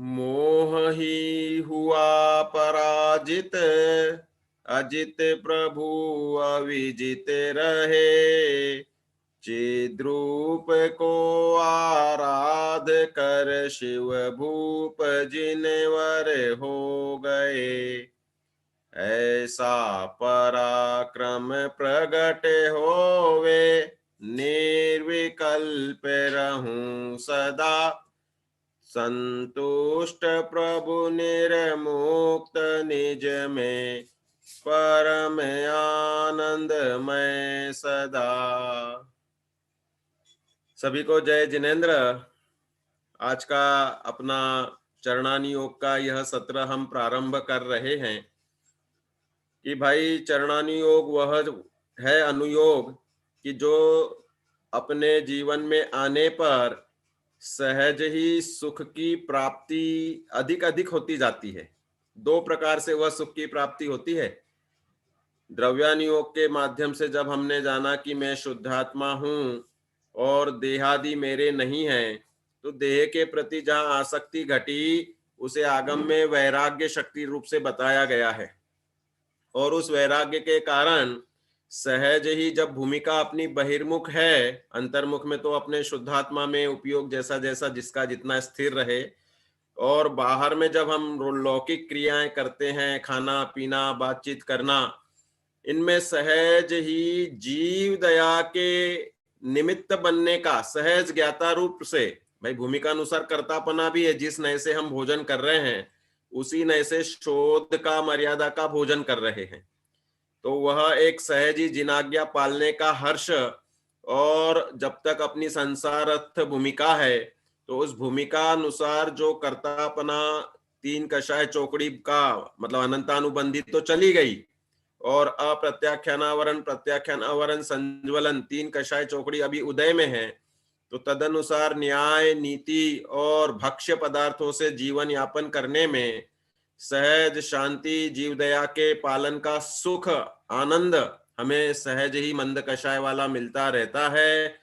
मोह ही हुआ पराजित, अजित प्रभु अविजित रहे। चिद्रूप को आराध कर शिव भूप जिनवर हो गए। ऐसा पराक्रम प्रगट होवे, निर्विकल्प रहूं सदा। संतुष्ट प्रभु निर्मुक्त निज में, परम आनंदमय सदा। सभी को जय जिनेन्द्र। आज का अपना चरणानी योग का यह सत्र हम प्रारंभ कर रहे हैं कि भाई चरणानी योग वह है अनुयोग कि जो अपने जीवन में आने पर सहज ही सुख की प्राप्ति अधिक अधिक होती जाती है। दो प्रकार से वह सुख की प्राप्ति होती है। द्रव्यानुयोग के माध्यम से जब हमने जाना कि मैं शुद्धात्मा हूं और देहादि मेरे नहीं है, तो देह के प्रति जहां आसक्ति घटी उसे आगम में वैराग्य शक्ति रूप से बताया गया है। और उस वैराग्य के कारण सहज ही जब भूमिका अपनी बहिर्मुख है, अंतर्मुख में तो अपने शुद्धात्मा में उपयोग जैसा जैसा जिसका जितना स्थिर रहे, और बाहर में जब हम लौकिक क्रियाएं करते हैं, खाना पीना बातचीत करना, इनमें सहज ही जीव दया के निमित्त बनने का सहज ज्ञाता रूप से, भाई भूमिका अनुसार कर्तापना भी है। जिस नए से हम भोजन कर रहे हैं उसी नए से शोध का मर्यादा का भोजन कर रहे हैं, तो वह एक सहज ही जिनाज्ञा पालने का हर्ष। और जब तक अपनी संसारस्थ भूमिका है तो उस भूमिका अनुसार जो कर्तापना तीन कषाय चौकड़ी का मतलब अनंतानुबंधित तो चली गई, और अप्रत्याख्यानावरण प्रत्याख्यान आवरण संज्वलन तीन कषाय चौकड़ी अभी उदय में है, तो तदनुसार न्याय नीति और भक्ष्य पदार्थों से जीवन यापन करने में सहज शांति जीव दया के पालन का सुख आनंद हमें सहज ही मंद कषाय वाला मिलता रहता है।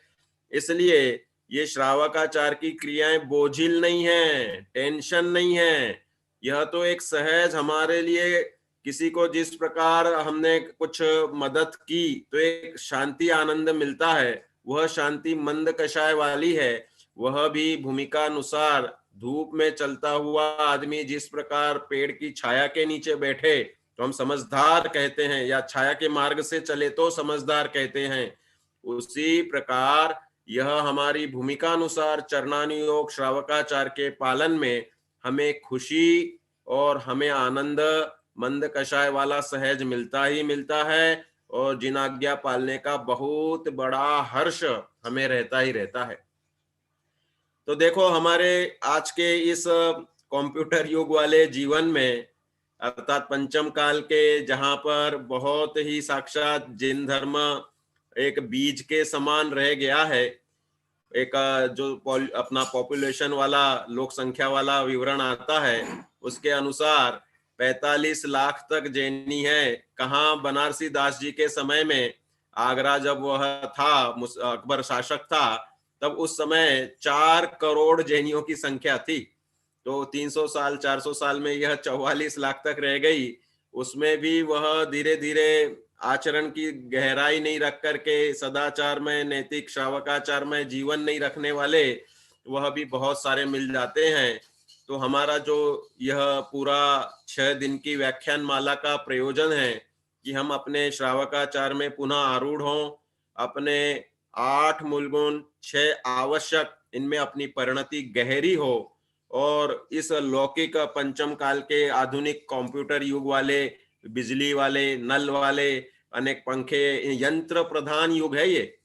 इसलिए ये श्रावकाचार की क्रियाएं बोझिल नहीं है, टेंशन नहीं है। यह तो एक सहज हमारे लिए किसी को जिस प्रकार हमने कुछ मदद की तो एक शांति आनंद मिलता है, वह शांति मंद कषाय वाली है। वह भी भूमिका अनुसार धूप में चलता हुआ आदमी जिस प्रकार पेड़ की छाया के नीचे बैठे तो हम समझदार कहते हैं, या छाया के मार्ग से चले तो समझदार कहते हैं, उसी प्रकार यह हमारी भूमिका अनुसार चरणानुयोग श्रावकाचार के पालन में हमें खुशी और हमें आनंद मंद कषाय वाला सहज मिलता ही मिलता है, और जिन आज्ञा पालने का बहुत बड़ा हर्ष हमें रहता ही रहता है। तो देखो हमारे आज के इस कंप्यूटर युग वाले जीवन में, अर्थात पंचम काल के, जहां पर बहुत ही साक्षात जिन धर्म एक बीज के समान रह गया है, एक जो अपना पॉपुलेशन वाला लोक संख्या वाला विवरण आता है उसके अनुसार 45 लाख तक जैनी है। कहाँ बनारसी दास जी के समय में, आगरा जब वह था अकबर शासक था, तब उस समय 4 करोड़ जैनियों की संख्या थी। तो 300 साल 400 साल में यह 44 लाख तक रह गई। उसमें भी वह धीरे धीरे आचरण की गहराई नहीं रख करके सदाचार में नैतिक श्रावकाचार में जीवन नहीं रखने वाले वह भी बहुत सारे मिल जाते हैं। तो हमारा जो यह पूरा 6 दिन की व्याख्यान माला का प्रयोजन है कि हम अपने श्रावकाचार में पुनः आरूढ़ हों, अपने 8 मूल गुण 6 आवश्यक इनमें अपनी परिणति गहरी हो, और इस लौकिक पंचम काल के आधुनिक कंप्यूटर युग वाले, बिजली वाले, नल वाले, अनेक पंखे, यंत्र प्रधान युग है ये।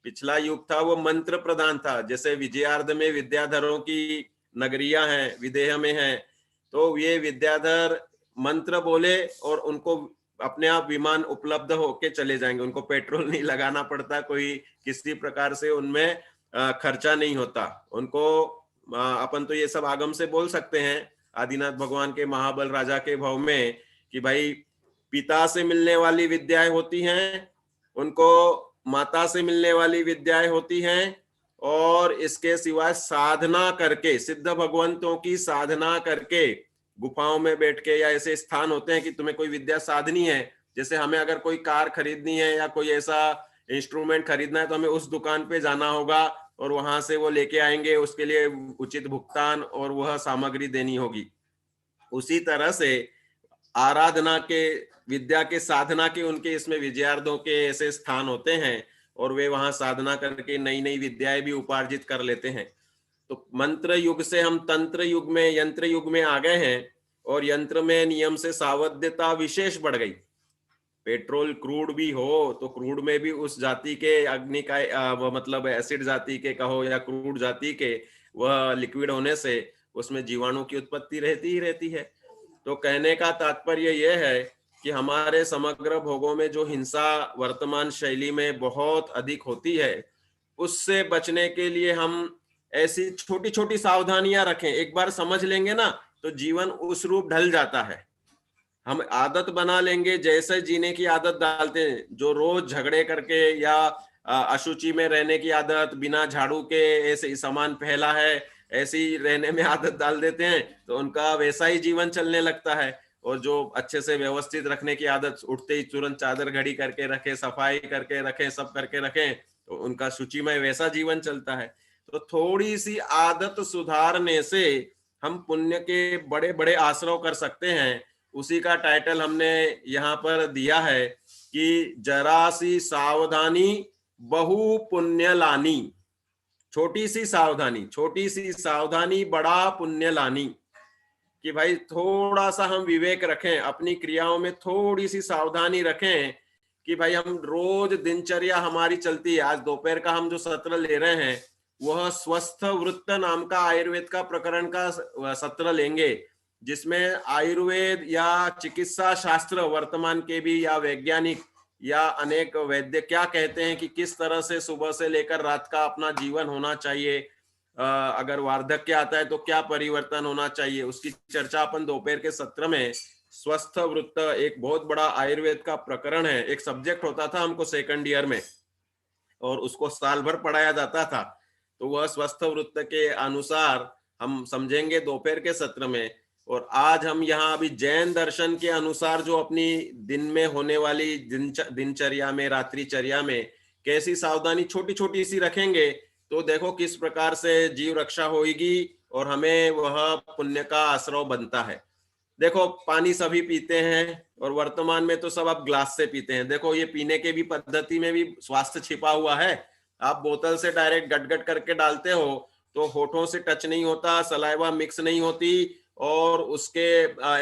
पिछला युग था वो मंत्र प्रधान था। जैसे विजयार्ध में विद्याधरों की नगरियां हैं, विदेह में हैं, तो ये विद्याधर मंत्र बोले और उनको अपने आप विमान उपलब्ध होके चले जाएंगे, उनको पेट्रोल नहीं लगाना पड़ता, कोई किसी प्रकार से उनमें खर्चा नहीं होता उनको। अपन तो ये सब आगम से बोल सकते हैं आदिनाथ भगवान के महाबल राजा के भाव में कि भाई पिता से मिलने वाली विद्याएं होती हैं, उनको माता से मिलने वाली विद्याएं होती हैं, और इसके सिवाय साधना करके, सिद्ध भगवंतों की साधना करके, गुफाओं में बैठ के, या ऐसे स्थान होते हैं कि तुम्हें कोई विद्या साधनी है, जैसे हमें अगर कोई कार खरीदनी है या कोई ऐसा इंस्ट्रूमेंट खरीदना है तो हमें उस दुकान पे जाना होगा और वहां से वो लेके आएंगे, उसके लिए उचित भुगतान और वह सामग्री देनी होगी। उसी तरह से आराधना के, विद्या के, साधना के, उनके इसमें विजयार्धों के ऐसे स्थान होते हैं और वे वहां साधना करके नई नई विद्याएं भी उपार्जित कर लेते हैं। तो मंत्र युग से हम तंत्र युग में, यंत्र युग में आ गए हैं और यंत्र में नियम से सावध्यता विशेष बढ़ गई। पेट्रोल क्रूड भी हो तो क्रूड में भी उस जाति के अग्नि का मतलब एसिड जाति के कहो या क्रूड जाति के, वह लिक्विड होने से उसमें जीवाणु की उत्पत्ति रहती ही रहती है। तो कहने का तात्पर्य यह है कि हमारे समग्र भोगों में जो हिंसा वर्तमान शैली में बहुत अधिक होती है, उससे बचने के लिए हम ऐसी छोटी छोटी सावधानियां रखें। एक बार समझ लेंगे ना तो जीवन उस रूप ढल जाता है। हम आदत बना लेंगे, जैसे जीने की आदत डालते हैं, जो रोज झगड़े करके या अशुचि में रहने की आदत, बिना झाड़ू के ऐसे सामान फैला है, ऐसे ही रहने में आदत डाल देते हैं, तो उनका वैसा ही जीवन चलने लगता है। और जो अच्छे से व्यवस्थित रखने की आदत, उठते ही तुरंत चादर घड़ी करके रखे, सफाई करके रखे, सब करके रखें, तो उनका शुचिमय वैसा जीवन चलता है। तो थोड़ी सी आदत सुधारने से हम पुण्य के बड़े बड़े आश्रव कर सकते हैं। उसी का टाइटल हमने यहाँ पर दिया है कि जरा सी सावधानी बहु पुण्य लानी। छोटी सी सावधानी, छोटी सी सावधानी बड़ा पुण्य लानी। कि भाई थोड़ा सा हम विवेक रखें, अपनी क्रियाओं में थोड़ी सी सावधानी रखें कि भाई हम रोज दिनचर्या हमारी चलती है। आज दोपहर का हम जो सत्र ले रहे हैं वह स्वस्थ वृत्त नाम का आयुर्वेद का प्रकरण का सत्र लेंगे, जिसमें आयुर्वेद या चिकित्सा शास्त्र वर्तमान के भी, या वैज्ञानिक या अनेक वैद्य क्या कहते हैं कि किस तरह से सुबह से लेकर रात का अपना जीवन होना चाहिए, अगर वार्धक्य आता है तो क्या परिवर्तन होना चाहिए, उसकी चर्चा अपन दोपहर के सत्र में, स्वस्थ वृत्त एक बहुत बड़ा आयुर्वेद का प्रकरण है, एक सब्जेक्ट होता था हमको सेकंड ईयर में और उसको साल भर पढ़ाया जाता था। तो वह स्वस्थ वृत्त के अनुसार हम समझेंगे दोपहर के सत्र में। और आज हम यहाँ अभी जैन दर्शन के अनुसार जो अपनी दिन में होने वाली दिनचर्या में, रात्रिचर्या में कैसी सावधानी छोटी छोटी सी रखेंगे, तो देखो किस प्रकार से जीव रक्षा होगी और हमें वह पुण्य का आश्रय बनता है। देखो पानी सभी पीते हैं और वर्तमान में तो सब अब ग्लास से पीते हैं। देखो ये पीने के भी पद्धति में भी स्वास्थ्य छिपा हुआ है। आप बोतल से डायरेक्ट गट गट करके डालते हो तो होठों से टच नहीं होता, सलाइवा मिक्स नहीं होती और उसके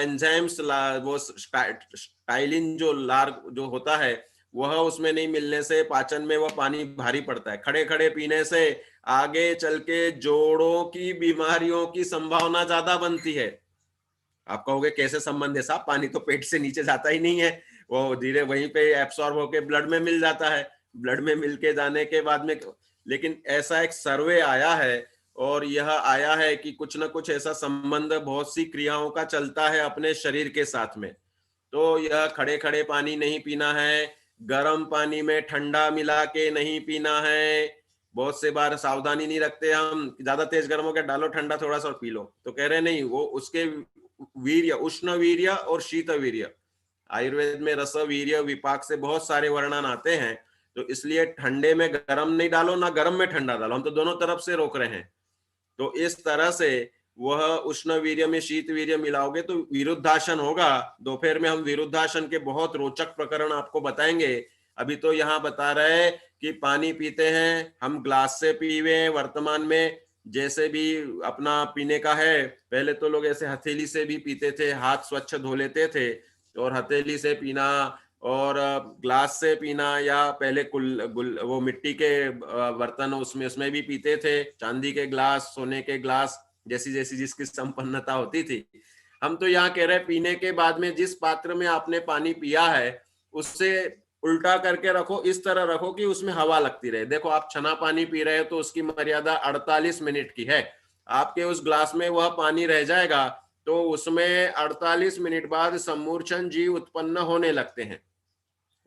एंजाइम्स, वो स्टाइलिन जो लार जो होता है वह उसमें नहीं मिलने से पाचन में वह पानी भारी पड़ता है। खड़े खड़े पीने से आगे चल के जोड़ों की बीमारियों की संभावना ज्यादा बनती है। आप कहोगे कैसे संबंध है साहब, पानी तो पेट से नीचे जाता ही नहीं है, वो धीरे वहीं पे एब्सॉर्ब होके ब्लड में मिल जाता है, ब्लड में मिल के जाने के बाद में। लेकिन ऐसा एक सर्वे आया है और यह आया है कि कुछ ना कुछ ऐसा संबंध बहुत सी क्रियाओं का चलता है अपने शरीर के साथ में। तो यह खड़े खड़े पानी नहीं पीना है, गर्म पानी में ठंडा मिला के नहीं पीना है। बहुत से बार सावधानी नहीं रखते हम, ज्यादा तेज गर्म हो गया, डालो ठंडा थोड़ा सा और पी लो, तो कह रहे नहीं, वो उसके वीर्य, उष्ण वीर्य और शीत वीर्य, आयुर्वेद में रस वीर्य विपाक से बहुत सारे वर्णन आते हैं। तो इसलिए ठंडे में गर्म नहीं डालो, ना गर्म में ठंडा डालो, हम तो दोनों तरफ से रोक रहे हैं। तो इस तरह से वह उष्ण वीर्य में शीत वीर्य मिलाओगे तो विरुद्धासन होगा। दोपहर में हम विरुद्धासन के बहुत रोचक प्रकरण आपको बताएंगे। अभी तो यहाँ बता रहे कि पानी पीते हैं हम, ग्लास से पीवे वर्तमान में, जैसे भी अपना पीने का है। पहले तो लोग ऐसे हथेली से भी पीते थे, हाथ स्वच्छ धो लेते थे और हथेली से पीना और ग्लास से पीना, या पहले वो मिट्टी के बर्तन उसमें भी पीते थे, चांदी के ग्लास, सोने के ग्लास, जैसी जैसी जिसकी संपन्नता होती थी। हम तो यहाँ कह रहे हैं पीने के बाद में जिस पात्र में आपने पानी पिया है उससे उल्टा करके रखो, इस तरह रखो कि उसमें हवा लगती रहे। देखो आप छना पानी पी रहे हो तो उसकी मर्यादा 48 मिनट की है, आपके उस ग्लास में वह पानी रह जाएगा तो उसमें 48 मिनट बाद सम्मूर्छन जीव उत्पन्न होने लगते हैं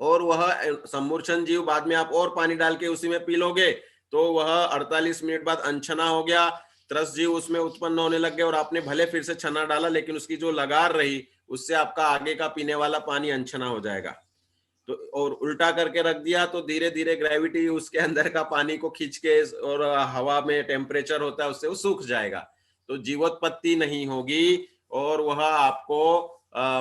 और वह सम्मूर्छन जीव बाद में आप और पानी डाल के उसी में पी लोगे तो वह 48 मिनट बाद अनछना हो गया, त्रस जीव उसमें उत्पन्न होने लग गए, और आपने भले फिर से छना डाला लेकिन उसकी जो लगार रही उससे आपका आगे का पीने वाला पानी अनछना हो जाएगा। तो और उल्टा करके रख दिया तो धीरे धीरे ग्रेविटी उसके अंदर का पानी को खींच के, और हवा में टेम्परेचर होता है उससे वो सूख जाएगा, तो जीवोत्पत्ति नहीं होगी, और वह आपको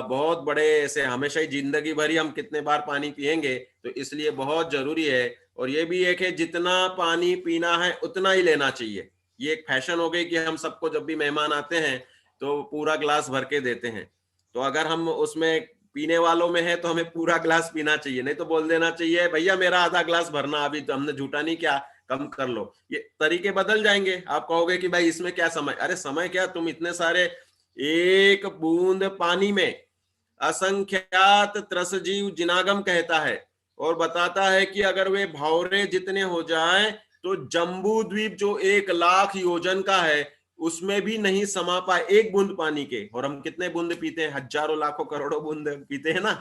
बहुत बड़े ऐसे हमेशा ही जिंदगी भर ही हम कितने बार पानी पिएंगे, तो इसलिए बहुत जरूरी है। और ये भी एक है, जितना पानी पीना है उतना ही लेना चाहिए। ये एक फैशन हो गई कि हम सबको जब भी मेहमान आते हैं तो पूरा ग्लास भर के देते हैं, तो अगर हम उसमें पीने वालों में है तो हमें पूरा ग्लास पीना चाहिए, नहीं तो बोल देना चाहिए भैया मेरा आधा ग्लास भरना, अभी तो हमने झूठा नहीं किया, कम कर लो। ये तरीके बदल जाएंगे। आप कहोगे कि भाई इसमें क्या समय, अरे समय क्या, तुम इतने सारे, एक बूंद पानी में असंख्यात त्रसजीव जिनागम कहता है, और बताता है कि अगर वे भौरे जितने हो जाएं तो जम्बू द्वीप जो 1 लाख योजन का है उसमें भी नहीं समा पाए एक बूंद पानी के। और हम कितने बूंद पीते हैं, हजारों लाखों करोड़ों बूंद पीते हैं ना।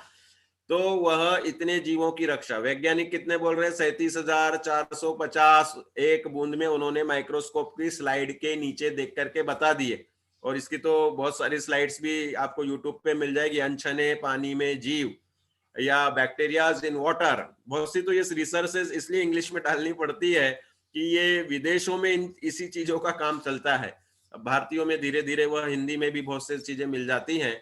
तो वह इतने जीवों की रक्षा, वैज्ञानिक कितने बोल रहे हैं, 37,450 एक बूंद में उन्होंने माइक्रोस्कोप की स्लाइड के नीचे देख करके बता दिए। और इसकी तो बहुत सारी स्लाइड्स भी आपको यूट्यूब पे मिल जाएगी, अनछने पानी में जीव या बैक्टीरियाज इन वाटर। बहुत सी तो ये रिसर्चेस इसलिए इंग्लिश में डालनी पड़ती है कि ये विदेशों में इसी चीजों का काम चलता है। भारतीयों में धीरे धीरे वह हिंदी में भी बहुत सी चीजें मिल जाती हैं।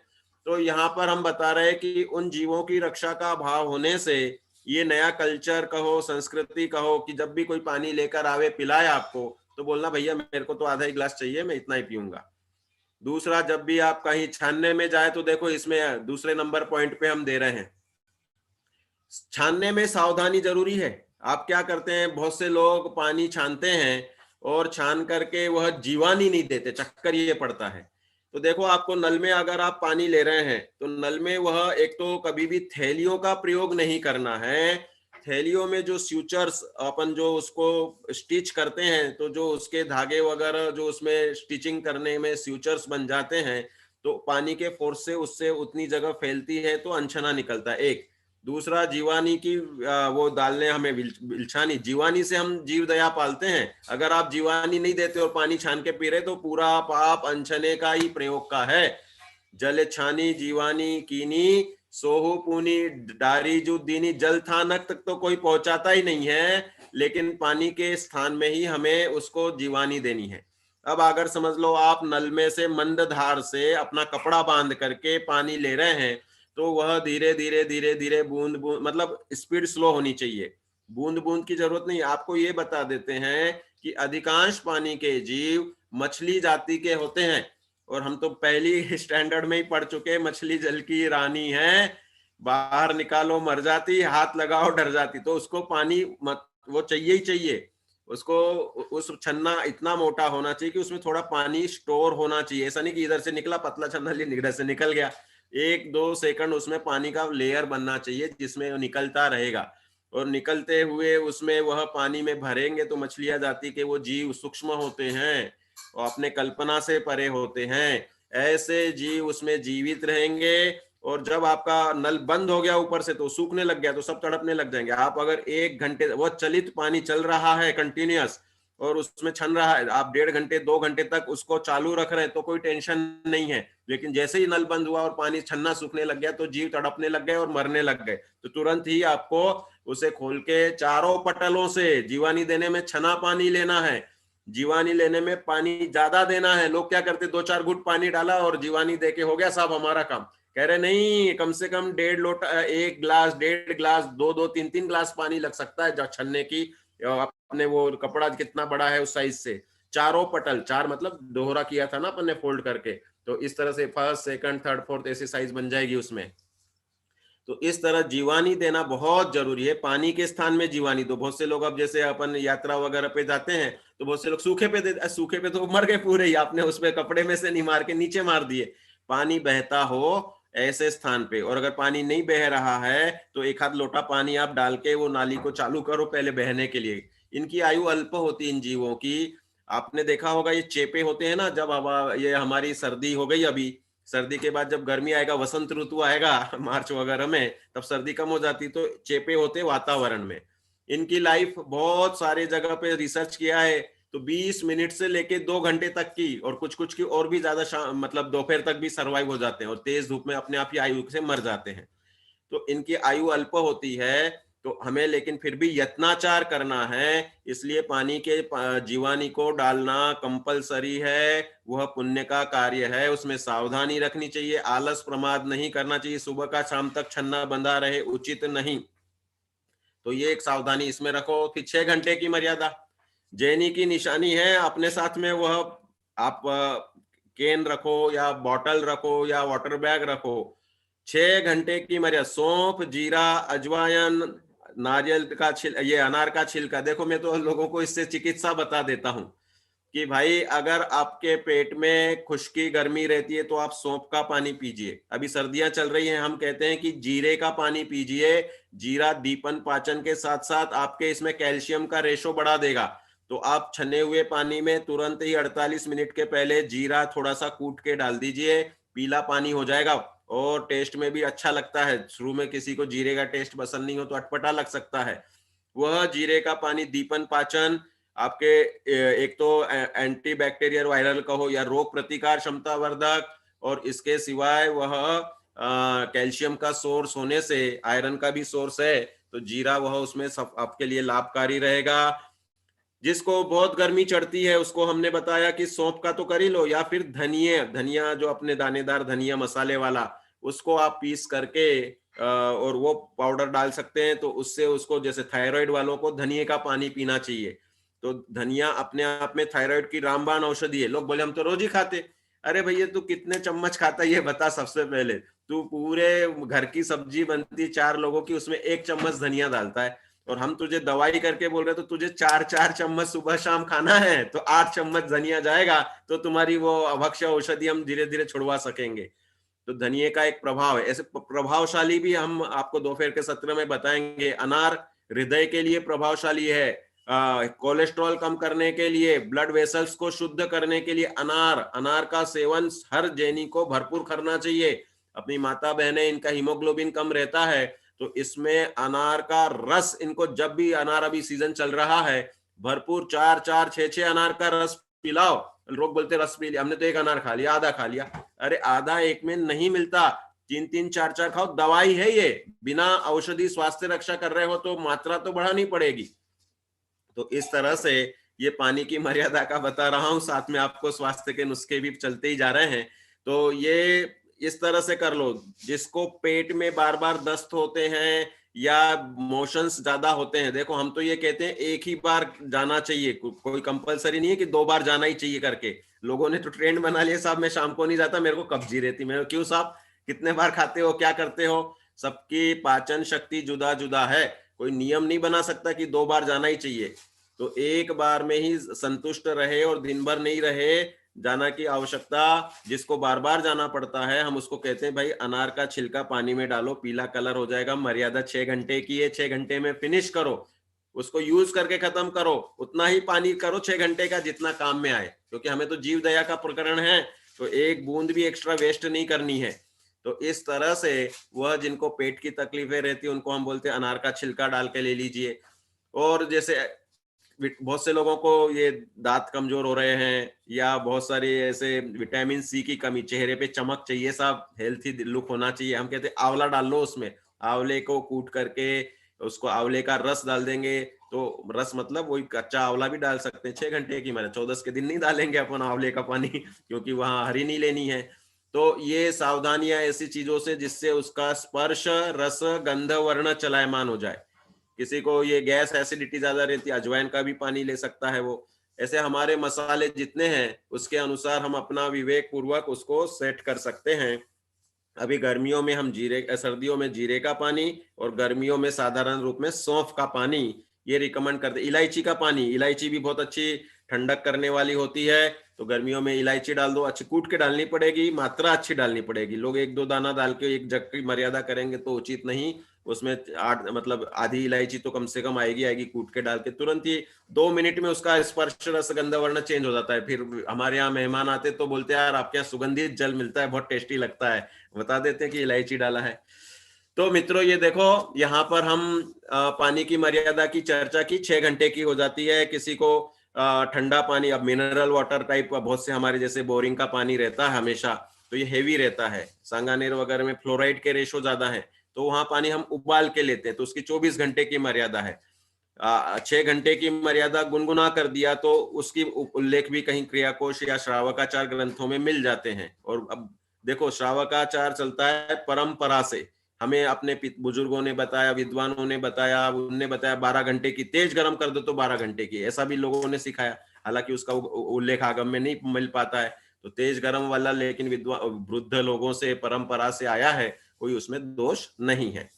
तो यहाँ पर हम बता रहे हैं कि उन जीवों की रक्षा का भाव होने से ये नया कल्चर कहो, संस्कृति कहो, कि जब भी कोई पानी लेकर आवे पिलाए आपको तो बोलना भैया मेरे को तो आधा ही गिलास चाहिए, मैं इतना ही पीऊंगा। दूसरा, जब भी आप कहीं छानने में जाए तो देखो इसमें दूसरे नंबर पॉइंट पे हम दे रहे हैं, छानने में सावधानी जरूरी है। आप क्या करते हैं, बहुत से लोग पानी छानते हैं और छान करके वह जीवानी नहीं देते, चक्कर ये पड़ता है। तो देखो आपको नल में अगर आप पानी ले रहे हैं तो नल में वह एक तो कभी भी थैलियों का प्रयोग नहीं करना है। थैलियों में जो स्यूचर्स अपन जो उसको स्टिच करते हैं, तो जो उसके धागे वगैरह जो उसमें स्टिचिंग करने में स्यूचर्स बन जाते हैं, तो पानी के फोर्स से उससे उतनी जगह फैलती है तो अनछना निकलता है। एक दूसरा, जीवानी की वो डालने हमें बिलछानी, जीवानी से हम जीव दया पालते हैं। अगर आप जीवानी नहीं देते और पानी छान के पी रहे तो पूरा पाप अनछने का ही प्रयोग का है। जल छानी जीवानी कीनी सोहू पूनी डारी जो दीनी, जल थानक तक तो कोई पहुंचाता ही नहीं है, लेकिन पानी के स्थान में ही हमें उसको जीवानी देनी है। अब अगर समझ लो आप नल में से मंद धार से अपना कपड़ा बांध करके पानी ले रहे हैं, तो वह धीरे धीरे धीरे धीरे बूंद बूंद, मतलब स्पीड स्लो होनी चाहिए, बूंद बूंद की जरूरत नहीं। आपको ये बता देते हैं कि अधिकांश पानी के जीव मछली जाति के होते हैं, और हम तो पहली स्टैंडर्ड में ही पढ़ चुके हैं, मछली जल की रानी है, बाहर निकालो मर जाती, हाथ लगाओ डर जाती। तो उसको पानी वो चाहिए ही चाहिए। उसको उस छन्ना इतना मोटा होना चाहिए कि उसमें थोड़ा पानी स्टोर होना चाहिए। ऐसा नहीं कि इधर से निकला पतला छन्ना लिए इधर से निकल गया। 1-2 सेकंड उसमें पानी का लेयर बनना चाहिए जिसमें वो निकलता रहेगा, और निकलते हुए उसमें वह पानी में भरेंगे तो मछलियां जाति के वो जीव सूक्ष्म होते हैं और अपने कल्पना से परे होते हैं। ऐसे जीव उसमें जीवित रहेंगे, और जब आपका नल बंद हो गया ऊपर से तो सूखने लग गया तो सब तड़पने लग जाएंगे। आप अगर 1 घंटे वो चलित पानी चल रहा है कंटिन्यूअस और उसमें छन रहा है, आप 1.5 घंटे 2 घंटे तक उसको चालू रख रहे हैं तो कोई टेंशन नहीं है। लेकिन जैसे ही नल बंद हुआ और पानी छन्ना सूखने लग गया तो जीव तड़पने लग गए और मरने लग गए, तो तुरंत ही आपको उसे खोल के चारों पटलों से जीवानी देने में छना पानी लेना है। जीवानी लेने में पानी ज्यादा देना है। लोग क्या करते, 2-4 घूंट पानी डाला और जीवानी देके हो गया साहब हमारा काम। कह रहे नहीं, कम से कम 1.5 लोटा, 1 गिलास, 1.5 गिलास, 2-2, 3-3 गिलास पानी लग सकता है छन्ने की। अपने वो कपड़ा कितना बड़ा है उस साइज से, चारों पटल, चार मतलब दोहरा किया था ना अपन ने फोल्ड करके, तो इस तरह से फर्स्ट सेकंड थर्ड फोर्थ ऐसी साइज बन जाएगी उसमें। तो इस तरह जीवानी देना बहुत जरूरी है। पानी के स्थान में जीवानी दो। बहुत से लोग अब जैसे अपन यात्रा वगैरह पे जाते हैं तो बहुत से लोग सूखे पे दे, सूखे पे तो मर गए पूरे ही, आपने उसमें कपड़े में से नहीं मार के नीचे मार दिए। पानी बहता हो ऐसे स्थान पे, और अगर पानी नहीं बह रहा है तो 1 हाथ लोटा पानी आप डाल के वो नाली को चालू करो पहले बहने के लिए। इनकी आयु अल्प होती इन जीवों की। आपने देखा होगा ये चेपे होते हैं ना, जब हवा, ये हमारी सर्दी हो गई अभी, सर्दी के बाद जब गर्मी आएगा, वसंत ऋतु आएगा मार्च वगैरह में, तब सर्दी कम हो जाती तो चेपे होते वातावरण में। इनकी लाइफ बहुत सारे जगह पे रिसर्च किया है तो 20 मिनट से लेके 2 घंटे तक की, और कुछ कुछ की और भी ज्यादा मतलब दोपहर तक भी सरवाइव हो जाते हैं और तेज धूप में अपने आप ही आयु से मर जाते हैं। तो इनकी आयु अल्प होती है। तो हमें लेकिन फिर भी यत्नाचार करना है, इसलिए पानी के जीवानी को डालना कंपलसरी है। वह पुण्य का कार्य है, उसमें सावधानी रखनी चाहिए, आलस प्रमाद नहीं करना चाहिए, सुबह का शाम तक छन्ना बंधा रहे उचित नहीं। तो ये एक सावधानी इसमें रखो। फिर 6 घंटे की मर्यादा जैनी की निशानी है, अपने साथ में वह आप केन रखो या बॉटल रखो या वाटर बैग रखो। 6 घंटे की मर्यादा। सौंफ, जीरा, अजवाइन, नारियल का ये अनार का छिलका। देखो मैं तो लोगों को इससे चिकित्सा बता देता हूं कि भाई अगर आपके पेट में खुश्की गर्मी रहती है तो आप सौंफ का पानी पीजिए। अभी सर्दियां चल रही हैं, हम कहते हैं कि जीरे का पानी पीजिए। जीरा दीपन पाचन के साथ साथ आपके इसमें कैल्शियम का रेशो बढ़ा देगा। तो आप छने हुए पानी में तुरंत ही 48 मिनट के पहले जीरा थोड़ा सा कूट के डाल दीजिए, पीला पानी हो जाएगा और टेस्ट में भी अच्छा लगता है। शुरू में किसी को जीरे का टेस्ट पसंद नहीं हो तो अटपटा लग सकता है। वह जीरे का पानी दीपन पाचन आपके एक तो एंटी बैक्टीरियल वायरल कहो या रोग प्रतिकार क्षमता वर्धक, और इसके सिवाय वह कैल्शियम का सोर्स होने से आयरन का भी सोर्स है। तो जीरा वह उसमें सब आपके लिए लाभकारी रहेगा। जिसको बहुत गर्मी चढ़ती है उसको हमने बताया कि सौंफ का तो कर ही लो, या फिर धनिया, धनिया जो अपने दानेदार धनिया मसाले वाला, उसको आप पीस करके और वो पाउडर डाल सकते हैं। तो उससे उसको, जैसे थायराइड वालों को धनिया का पानी पीना चाहिए। तो धनिया अपने आप में थायराइड की रामबाण औषधि है। लोग बोले हम तो रोज ही खाते। अरे भैया तू कितने चम्मच खाता है ये बता सबसे पहले। तू पूरे घर की सब्जी बनती 4 लोगों की, उसमें 1 चम्मच धनिया डालता है, और हम तुझे दवाई करके बोल रहे तो तुझे 4-4 चम्मच सुबह शाम खाना है, तो 8 चम्मच धनिया जाएगा तो तुम्हारी वो अभक्ष्य औषधि हम धीरे धीरे छुड़वा सकेंगे। तो धनिये का एक प्रभाव है। ऐसे प्रभावशाली भी हम आपको दोपहर के सत्र में बताएंगे। अनार हृदय के लिए प्रभावशाली है, कोलेस्ट्रॉल कम करने के लिए, ब्लड वेसल्स को शुद्ध करने के लिए अनार, अनार का सेवन हर जैनी को भरपूर करना चाहिए। अपनी माता बहनें, इनका हीमोग्लोबिन कम रहता है तो इसमें अनार का रस, इनको जब भी, अनार अभी सीजन चल रहा है, भरपूर 4-4, 6-6 अनार का रस पिलाओ। लोग बोलते रस पी लिया, हमने तो 1 अनार खा लिया, आधा खा लिया। अरे आधा एक में नहीं मिलता, 3-3, 4-4 खाओ। दवाई है ये, बिना औषधि स्वास्थ्य रक्षा कर रहे हो तो मात्रा तो बढ़ानी पड़ेगी। तो इस तरह से ये पानी की मर्यादा का बता रहा हूं, साथ में आपको स्वास्थ्य के नुस्खे भी चलते ही जा रहे हैं। तो ये इस तरह से कर लो। जिसको पेट में बार बार दस्त होते हैं या मोशंस ज्यादा होते हैं, देखो हम तो ये कहते हैं एक ही बार जाना चाहिए, कोई कंपलसरी नहीं है कि 2 बार जाना ही चाहिए करके। लोगों ने तो ट्रेंड बना लिया, साहब मैं शाम को नहीं जाता, मेरे को कब्जी रहती। मैं क्यों साहब, कितने बार खाते हो, क्या करते हो? सबकी पाचन शक्ति जुदा जुदा है, कोई नियम नहीं बना सकता कि 2 बार जाना ही चाहिए। तो एक बार में ही संतुष्ट रहे और दिन भर नहीं रहे, जाना की आवश्यकता। जिसको बार बार जाना पड़ता है हम उसको कहते हैं भाई अनार का छिलका पानी में डालो, पीला कलर हो जाएगा। मर्यादा 6 घंटे की है, 6 घंटे में फिनिश करो, उसको यूज करके खत्म करो। उतना ही पानी करो 6 घंटे का जितना काम में आए, क्योंकि हमें तो जीव दया का प्रकरण है, तो एक बूंद भी एक्स्ट्रा वेस्ट नहीं करनी है। तो इस तरह से वह जिनको पेट की तकलीफें रहती है उनको हम बोलते हैं अनार का छिलका डाल के ले लीजिए। और जैसे बहुत से लोगों को ये दांत कमजोर हो रहे हैं या बहुत सारे ऐसे विटामिन सी की कमी, चेहरे पे चमक चाहिए, साहब हेल्थी लुक होना चाहिए, हम कहते हैं आंवला डाल लो उसमें। आंवले को कूट करके उसको आंवले का रस डाल देंगे। तो रस मतलब वही कच्चा आंवला भी डाल सकते हैं। 6 घंटे की, मैंने 14 के दिन नहीं डालेंगे अपन आंवले का पानी क्योंकि वहां हरी नहीं लेनी है। तो ये सावधानियां ऐसी चीजों से जिससे उसका स्पर्श, रस, गंध, वर्ण चलायमान हो जाए। किसी को ये गैस एसिडिटी ज्यादा रहती है, अजवाइन का भी पानी ले सकता है वो। ऐसे हमारे मसाले जितने हैं उसके अनुसार हम अपना विवेक पूर्वक उसको सेट कर सकते हैं। अभी गर्मियों में हम जीरे, सर्दियों में जीरे का पानी और गर्मियों में साधारण रूप में सौंफ का पानी ये रिकमेंड करते। इलायची का पानी, इलायची भी बहुत अच्छी ठंडक करने वाली होती है। तो गर्मियों में इलायची डाल दो, अच्छी कूट के डालनी पड़ेगी, मात्रा अच्छी डालनी पड़ेगी। लोग 1-2 दाना डाल के एक जग की मर्यादा करेंगे तो उचित नहीं। उसमें 8 मतलब आधी इलायची तो कम से कम आएगी आएगी, कूट के डाल के तुरंत ही 2 मिनट में उसका स्पर्श, रस, गंध, वर्ण चेंज हो जाता है। फिर हमारे यहाँ मेहमान आते तो बोलते हैं यार आपके यहाँ सुगंधित जल मिलता है, बहुत टेस्टी लगता है, बता देते हैं कि इलायची डाला है। तो मित्रों ये देखो, यहाँ पर हम पानी की मर्यादा की चर्चा की, 6 घंटे की हो जाती है। किसी को ठंडा पानी, अब मिनरल वाटर टाइप बहुत से हमारे जैसे बोरिंग का पानी रहता है हमेशा, तो ये हेवी रहता है। सांगानेर वगैरह में फ्लोराइड के रेशो ज्यादा है, तो वहां पानी हम उबाल के लेते हैं, तो उसकी 24 घंटे की मर्यादा है। 6 घंटे की मर्यादा गुनगुना कर दिया तो उसकी उल्लेख भी कहीं क्रियाकोश या श्रावकाचार ग्रंथों में मिल जाते हैं। और अब देखो, श्रावकाचार चलता है परंपरा से, हमें अपने बुजुर्गों ने बताया, विद्वानों ने बताया, उनने बताया 12 घंटे की, तेज गर्म कर दो तो 12 घंटे की, ऐसा भी लोगों ने सिखाया। हालांकि उसका उल्लेख आगम में नहीं मिल पाता है, तो तेज गर्म वाला लेकिन विद्वान वृद्ध लोगों से परंपरा से आया है, कोई उसमें दोष नहीं है।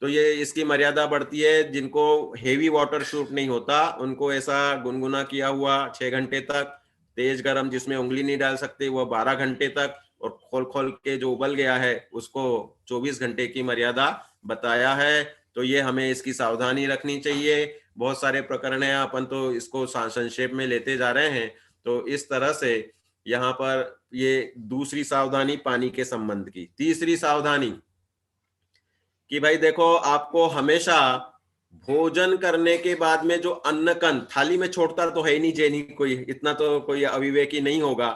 तो ये इसकी मर्यादा बढ़ती है। जिनको हेवी वाटर शूट नहीं होता उनको ऐसा गुनगुना किया हुआ 6 घंटे तक, तेज गरम जिसमें उंगली नहीं डाल सकते वो 12 घंटे तक, और खोल खोल के जो उबल गया है उसको 24 घंटे की मर्यादा बताया है। तो ये हमें इसकी सावधानी रखनी चाहिए। बहुत सारे प्रकरण है, अपन तो इसको संक्षेप में लेते जा रहे हैं। तो इस तरह से यहाँ पर ये दूसरी सावधानी पानी के संबंध की। तीसरी सावधानी कि भाई देखो, आपको हमेशा भोजन करने के बाद में जो अन्न कण थाली में छोड़ता तो है ही नहीं, जेनी कोई इतना तो कोई अविवेकी नहीं होगा।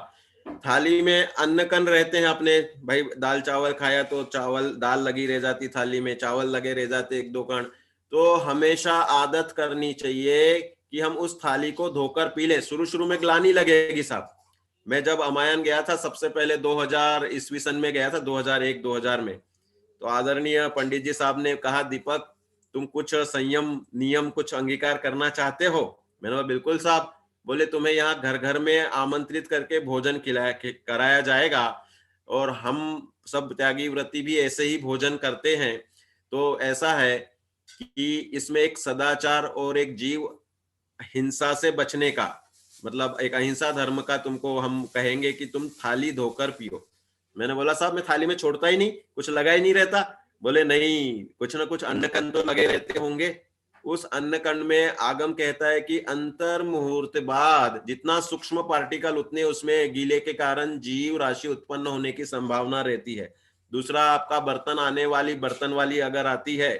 थाली में अन्न कण रहते हैं अपने, भाई दाल चावल खाया तो चावल दाल लगी रह जाती थाली में, चावल लगे रह जाते एक दो कण। तो हमेशा आदत करनी चाहिए कि हम उस थाली को धोकर पी ले। शुरू शुरू में ग्लानि लगेगी साहब। मैं जब अमायन गया था सबसे पहले 2000 ईस्वी सन में गया था, 2001-2000 में, तो आदरणीय पंडित जी साहब ने कहा, दीपक तुम कुछ संयम नियम कुछ अंगीकार करना चाहते हो? मैंने बोला बिल्कुल साहब। बोले तुम्हें यहाँ घर घर में आमंत्रित करके भोजन खिलाया कराया जाएगा, और हम सब त्यागी व्रती भी ऐसे ही भोजन करते हैं। तो ऐसा है कि इसमें एक सदाचार और एक जीव हिंसा से बचने का, मतलब एक अहिंसा धर्म का तुमको हम कहेंगे कि तुम थाली धोकर पियो। मैंने बोला साहब मैं थाली में छोड़ता ही नहीं, कुछ लगा ही नहीं रहता। बोले नहीं, कुछ ना कुछ अन्न कण तो लगे रहते होंगे। उस अन्न कण में आगम कहता है कि अंतर मुहूर्त बाद जितना सूक्ष्म पार्टिकल उतने उसमें गीले के कारण जीव राशि उत्पन्न होने की संभावना रहती है। दूसरा, आपका बर्तन आने वाली बर्तन वाली अगर आती है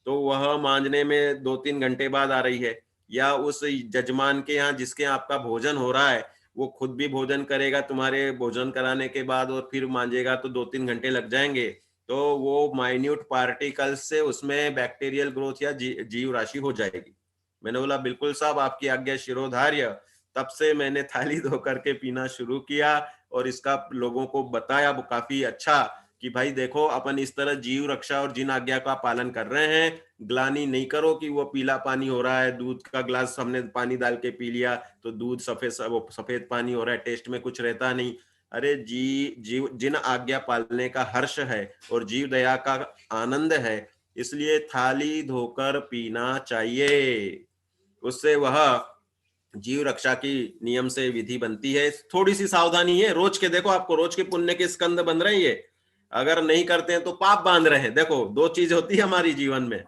तो वह मांजने में 2-3 घंटे बाद आ रही है, या उस जजमान के यहाँ जिसके आपका भोजन हो रहा है वो खुद भी भोजन करेगा तुम्हारे भोजन कराने के बाद और फिर मांजेगा, तो 2-3 घंटे लग जाएंगे। तो वो माइन्यूट पार्टिकल से उसमें बैक्टीरियल ग्रोथ या जीव राशि हो जाएगी। मैंने बोला बिल्कुल साहब, आपकी आज्ञा शिरोधार्य। तब से मैंने थाली धो करके पीना शुरू किया और इसका लोगों को बताया काफी अच्छा कि भाई देखो, अपन इस तरह जीव रक्षा और जिन आज्ञा का पालन कर रहे हैं। ग्लानी नहीं करो कि वो पीला पानी हो रहा है, दूध का ग्लास हमने पानी डाल के पी लिया तो दूध सफेद पानी हो रहा है, टेस्ट में कुछ रहता नहीं। अरे जीव जिन आज्ञा पालने का हर्ष है और जीव दया का आनंद है, इसलिए थाली धोकर पीना चाहिए। उससे वह जीव रक्षा की नियम से विधि बनती है। थोड़ी सी सावधानी है, रोज के देखो, आपको रोज के पुण्य के स्कंद बन रहे हैं ये। अगर नहीं करते हैं तो पाप बांध रहे हैं। देखो, दो चीज होती है हमारी जीवन में,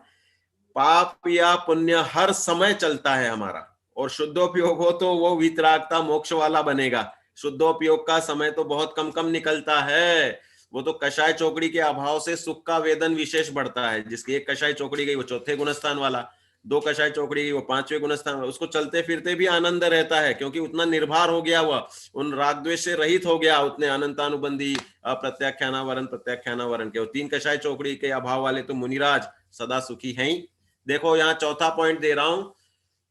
पाप या पुण्य हर समय चलता है हमारा। और शुद्धोपयोग हो तो वो वितरागता मोक्ष वाला बनेगा। शुद्धोपयोग का समय तो बहुत कम कम निकलता है। वो तो कषाय चौकड़ी के अभाव से सुख का वेदन विशेष बढ़ता है। जिसकी एक कषाय चौकड़ी गई वो चौथे गुणस्थान वाला, दो कषाय चौकड़ी गई वो पांचवें गुणस्थान वाला, उसको चलते फिरते भी आनंद रहता है, क्योंकि उतना निर्भर हो गया, हुआ उन राग द्वेष से रहित हो गया, उतने अनंतानुबंधी प्रत्याख्यानावरण प्रत्याख्यानावरण के। 3 कषाय चौकड़ी के अभाव वाले तो मुनिराज सदा सुखी हैं ही। देखो यहाँ चौथा पॉइंट दे रहा हूं,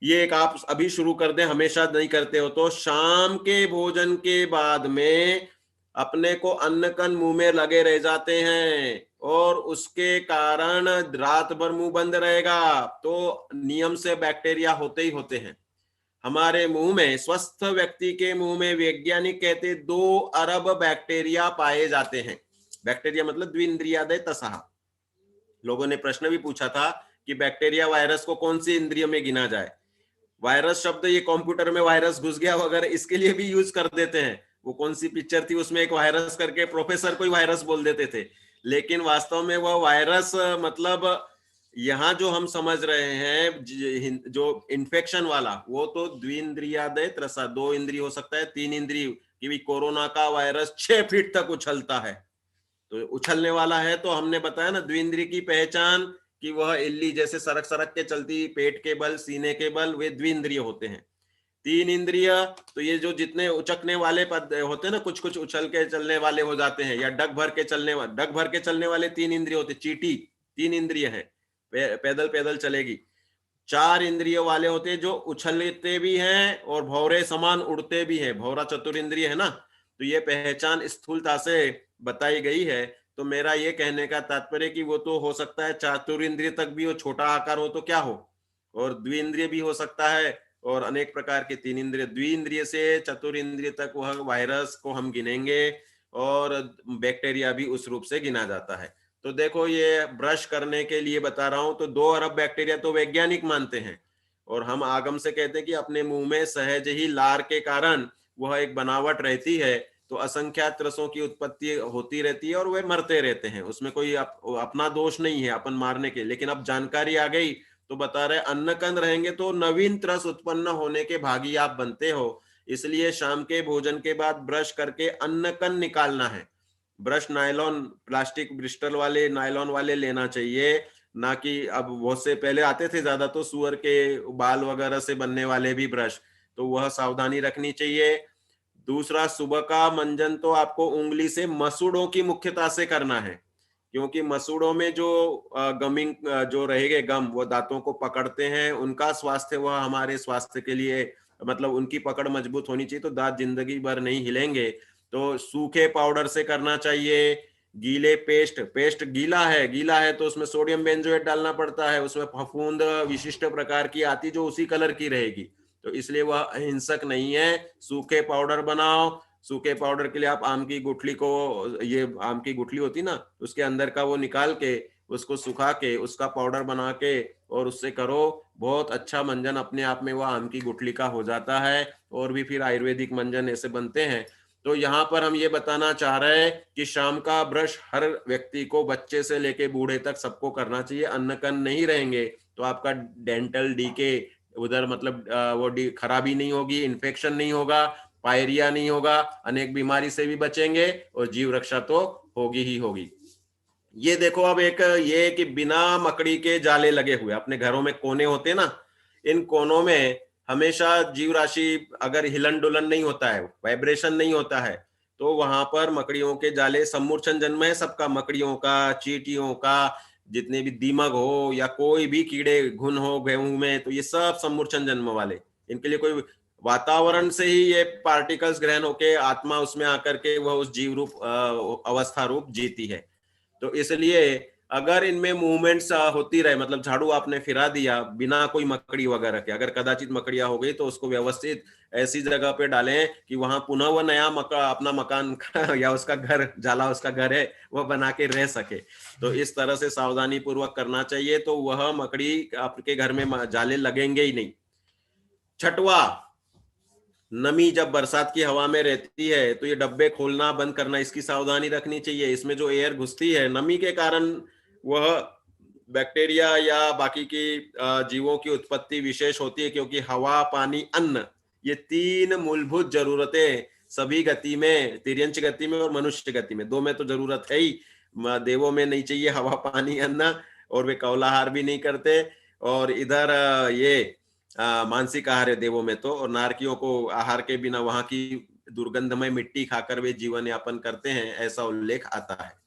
ये एक आप अभी शुरू कर दें, हमेशा नहीं करते हो तो, शाम के भोजन के बाद में अपने को अन्न कण मुंह में लगे रह जाते हैं और उसके कारण रात भर मुंह बंद रहेगा, तो नियम से बैक्टीरिया होते ही होते हैं हमारे मुंह में। स्वस्थ व्यक्ति के मुंह में वैज्ञानिक कहते 2 अरब बैक्टीरिया पाए जाते हैं। बैक्टीरिया मतलब द्विंद्रियादय तसहा। लोगों ने प्रश्न भी पूछा था कि बैक्टीरिया वायरस को कौन सी इंद्रियों में गिना जाए। वायरस शब्द ये कंप्यूटर में वायरस घुस गया वगैरह इसके लिए भी यूज कर देते हैं। वो कौन सी पिक्चर थी उसमें एक वायरस करके प्रोफेसर को ही वायरस बोल देते थे, लेकिन वास्तव में वह वायरस मतलब यहाँ जो हम समझ रहे हैं जो इन्फेक्शन वाला, वो तो द्विंद्रियादय त्रसा, 2 इंद्रिय हो सकता है, 3 इंद्रिय, कि भी कोरोना का वायरस 6 फीट तक उछलता है। तो उछलने वाला है तो हमने बताया ना द्विंद्रिय की पहचान कि वह इल्ली जैसे सरक सरक के चलती, पेट के बल, सीने के बल, वे द्विंद्रिय होते हैं। तीन इंद्रिय, तो ये जो जितने उचकने वाले पद होते हैं ना, कुछ कुछ उछल के चलने वाले हो जाते हैं, या डग भर के चलने वाले तीन इंद्रिय होते। चींटी तीन इंद्रिय है, पैदल पैदल चलेगी। चार इंद्रिय वाले होते हैं जो उछलते भी हैं और भौरे समान उड़ते भी हैं, भौरा चतुरिंद्रिय है ना। तो ये पहचान स्थूलता से बताई गई है। तो मेरा ये कहने का तात्पर्य कि वो तो हो सकता है चातुरिंद्रिय तक भी वो छोटा आकार हो तो क्या हो, और द्विइंद्रिय भी हो सकता है, और अनेक प्रकार के तीन इंद्रिय, द्विइंद्रिय से चतुरिंद्रिय तक वह वायरस को हम गिनेंगे, और बैक्टीरिया भी उस रूप से गिना जाता है। तो देखो ये ब्रश करने के लिए बता रहा हूं, तो 2 अरब बैक्टीरिया तो वैज्ञानिक मानते हैं, और हम आगम से कहते हैं कि अपने मुंह में सहज ही लार के कारण वह एक बनावट रहती है, तो असंख्यात रसों की उत्पत्ति होती रहती है और वे मरते रहते हैं, उसमें कोई अपना दोष नहीं है अपन मारने के। लेकिन अब जानकारी आ गई तो बता रहे अन्न कंद रहेंगे तो नवीन त्रस उत्पन्न होने के भागी आप बनते हो, इसलिए शाम के भोजन के बाद ब्रश करके अन्न कंद निकालना है। ब्रश नायलॉन, प्लास्टिक ब्रिस्टल वाले, नायलॉन वाले लेना चाहिए, ना कि अब बहुत से पहले आते थे ज्यादा तो सुअर के बाल वगैरह से बनने वाले भी ब्रश, तो वह सावधानी रखनी चाहिए। दूसरा, सुबह का मंजन तो आपको उंगली से मसूड़ों की मुख्यता से करना है, क्योंकि मसूड़ों में जो गमिंग जो रहेंगे गम, वो दांतों को पकड़ते हैं, उनका स्वास्थ्य वह हमारे स्वास्थ्य के लिए, मतलब उनकी पकड़ मजबूत होनी चाहिए, तो दांत जिंदगी भर नहीं हिलेंगे। तो सूखे पाउडर से करना चाहिए। गीले पेस्ट, पेस्ट गीला है तो उसमें सोडियम बेंजोएट डालना पड़ता है, उसमें फफूंद विशिष्ट प्रकार की आती जो उसी कलर की रहेगी, तो इसलिए वह अहिंसक नहीं है। सूखे पाउडर बनाओ। सूखे पाउडर के लिए आप आम की गुठली को, ये आम की गुठली होती ना, उसके अंदर का वो निकाल के उसको सुखा के उसका पाउडर बना के और उससे करो, बहुत अच्छा मंजन अपने आप में वह आम की गुठली का हो जाता है। और भी फिर आयुर्वेदिक मंजन ऐसे बनते हैं। तो यहाँ पर हम ये बताना चाह रहे हैं कि शाम का ब्रश हर व्यक्ति को, बच्चे से लेके बूढ़े तक सबको करना चाहिए। अन्न कन नहीं रहेंगे तो आपका डेंटल डीके उधर, मतलब वो खराबी नहीं होगी, इन्फेक्शन नहीं होगा, पायरिया नहीं होगा, अनेक बीमारी से भी बचेंगे, और जीव रक्षा तो होगी ही होगी। ये देखो अब एक ये कि बिना मकड़ी के जाले लगे हुए अपने घरों में कोने होते ना, इन कोनों में हमेशा जीव राशि अगर हिलन डुलन नहीं होता है, वाइब्रेशन नहीं होता है, तो वहां पर मकड़ियों के जाले, सम्मूर्छन जन्म है सबका, मकड़ियों का, चींटियों का, जितने भी दीमक हो या कोई भी कीड़े घुन हो गेहूं में, तो ये सब सम्मूर्छन जन्म वाले, इनके लिए कोई वातावरण से ही ये पार्टिकल्स ग्रहण होके आत्मा उसमें आकर के वह उस जीव रूप अवस्था रूप जीती है। तो इसलिए अगर इनमें मूवमेंट्स होती रहे, मतलब झाड़ू आपने फिरा दिया बिना कोई मकड़ी वगैरह के, अगर कदाचित मकड़ियां हो गई तो उसको व्यवस्थित ऐसी जगह पे डालें कि वहां पुनः वो नया अपना मकान या उसका घर, जाला उसका घर है, वह बना के रह सके। तो इस तरह से सावधानी पूर्वक करना चाहिए, तो वह मकड़ी आपके घर में जाले लगेंगे ही नहीं। छठवा, नमी जब बरसात की हवा में रहती है तो ये डब्बे खोलना बंद करना, इसकी सावधानी रखनी चाहिए। इसमें जो एयर घुसती है नमी के कारण, वह बैक्टीरिया या बाकी की जीवों की उत्पत्ति विशेष होती है, क्योंकि हवा, पानी, अन्न, ये तीन मूलभूत जरूरतें सभी गति में, तिर्यंच गति में और मनुष्य गति में, दो में तो जरूरत है ही, देवों में नहीं चाहिए हवा, पानी, अन्न, और वे कौलाहार भी नहीं करते। और इधर ये मानसिक आहार है देवों में तो, और नारकियों को आहार के बिना वहां की दुर्गंधमय मिट्टी खाकर वे जीवन यापन करते हैं, ऐसा उल्लेख आता है।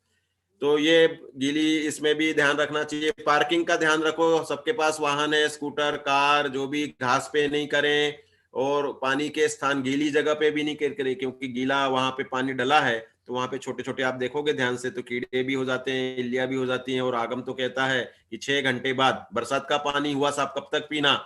तो ये गीली, इसमें भी ध्यान रखना चाहिए। पार्किंग का ध्यान रखो, सबके पास वाहन है, स्कूटर, कार, जो भी, घास पे नहीं करें, और पानी के स्थान गीली जगह पे भी नहीं करें, क्योंकि गीला वहां पे पानी डला है तो वहां पे छोटे छोटे आप देखोगे ध्यान से तो कीड़े भी हो जाते हैं, इल्लियां भी हो जाती हैं। और आगम तो कहता है कि 6 घंटे बाद बरसात का पानी हुआ साहब कब तक पीना,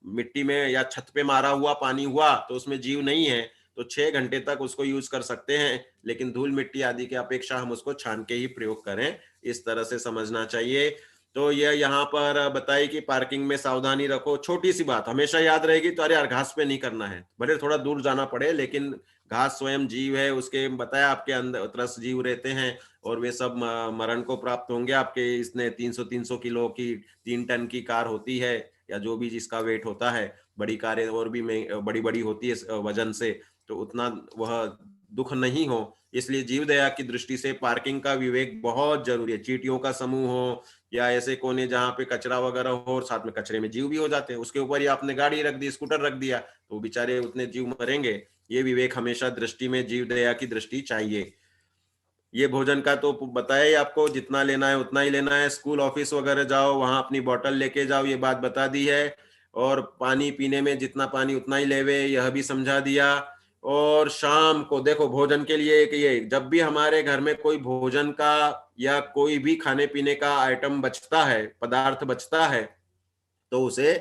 मिट्टी में या छत पे मारा हुआ पानी हुआ तो उसमें जीव नहीं है, तो 6 घंटे तक उसको यूज कर सकते हैं, लेकिन धूल मिट्टी आदि की अपेक्षा हम उसको छान के ही प्रयोग करें, इस तरह से समझना चाहिए। तो यह यहाँ पर बताई कि पार्किंग में सावधानी रखो। छोटी सी बात हमेशा याद रहेगी, तो अरे यार घास पे नहीं करना है, भले थोड़ा दूर जाना पड़े, लेकिन घास स्वयं जीव है, उसके बताया आपके अंदर त्रस जीव रहते हैं, और वे सब मरण को प्राप्त होंगे आपके। इसने 300 किलो की, 3 टन की कार होती है, या जो भी जिसका वेट होता है, बड़ी कारें और भी बड़ी बड़ी होती है वजन से, तो उतना वह दुख नहीं हो। इसलिए जीव दया की दृष्टि से पार्किंग का विवेक बहुत जरूरी है। चींटियों का समूह हो या ऐसे कोने जहाँ पे कचरा वगैरह हो और साथ में कचरे में जीव भी हो जाते हैं, उसके ऊपर ही आपने गाड़ी रख दी, स्कूटर रख दिया, तो बेचारे उतने जीव मरेंगे। ये विवेक हमेशा दृष्टि में जीव दया की दृष्टि चाहिए। ये भोजन का तो बताया ही आपको, जितना लेना है उतना ही लेना है। स्कूल ऑफिस वगैरह जाओ, वहां अपनी बोतल लेके जाओ, ये बात बता दी है। और पानी पीने में जितना पानी उतना ही लेवे, यह भी समझा दिया। और शाम को देखो भोजन के लिए एक ये, जब भी हमारे घर में कोई भोजन का या कोई भी खाने पीने का आइटम बचता है, पदार्थ बचता है, तो उसे,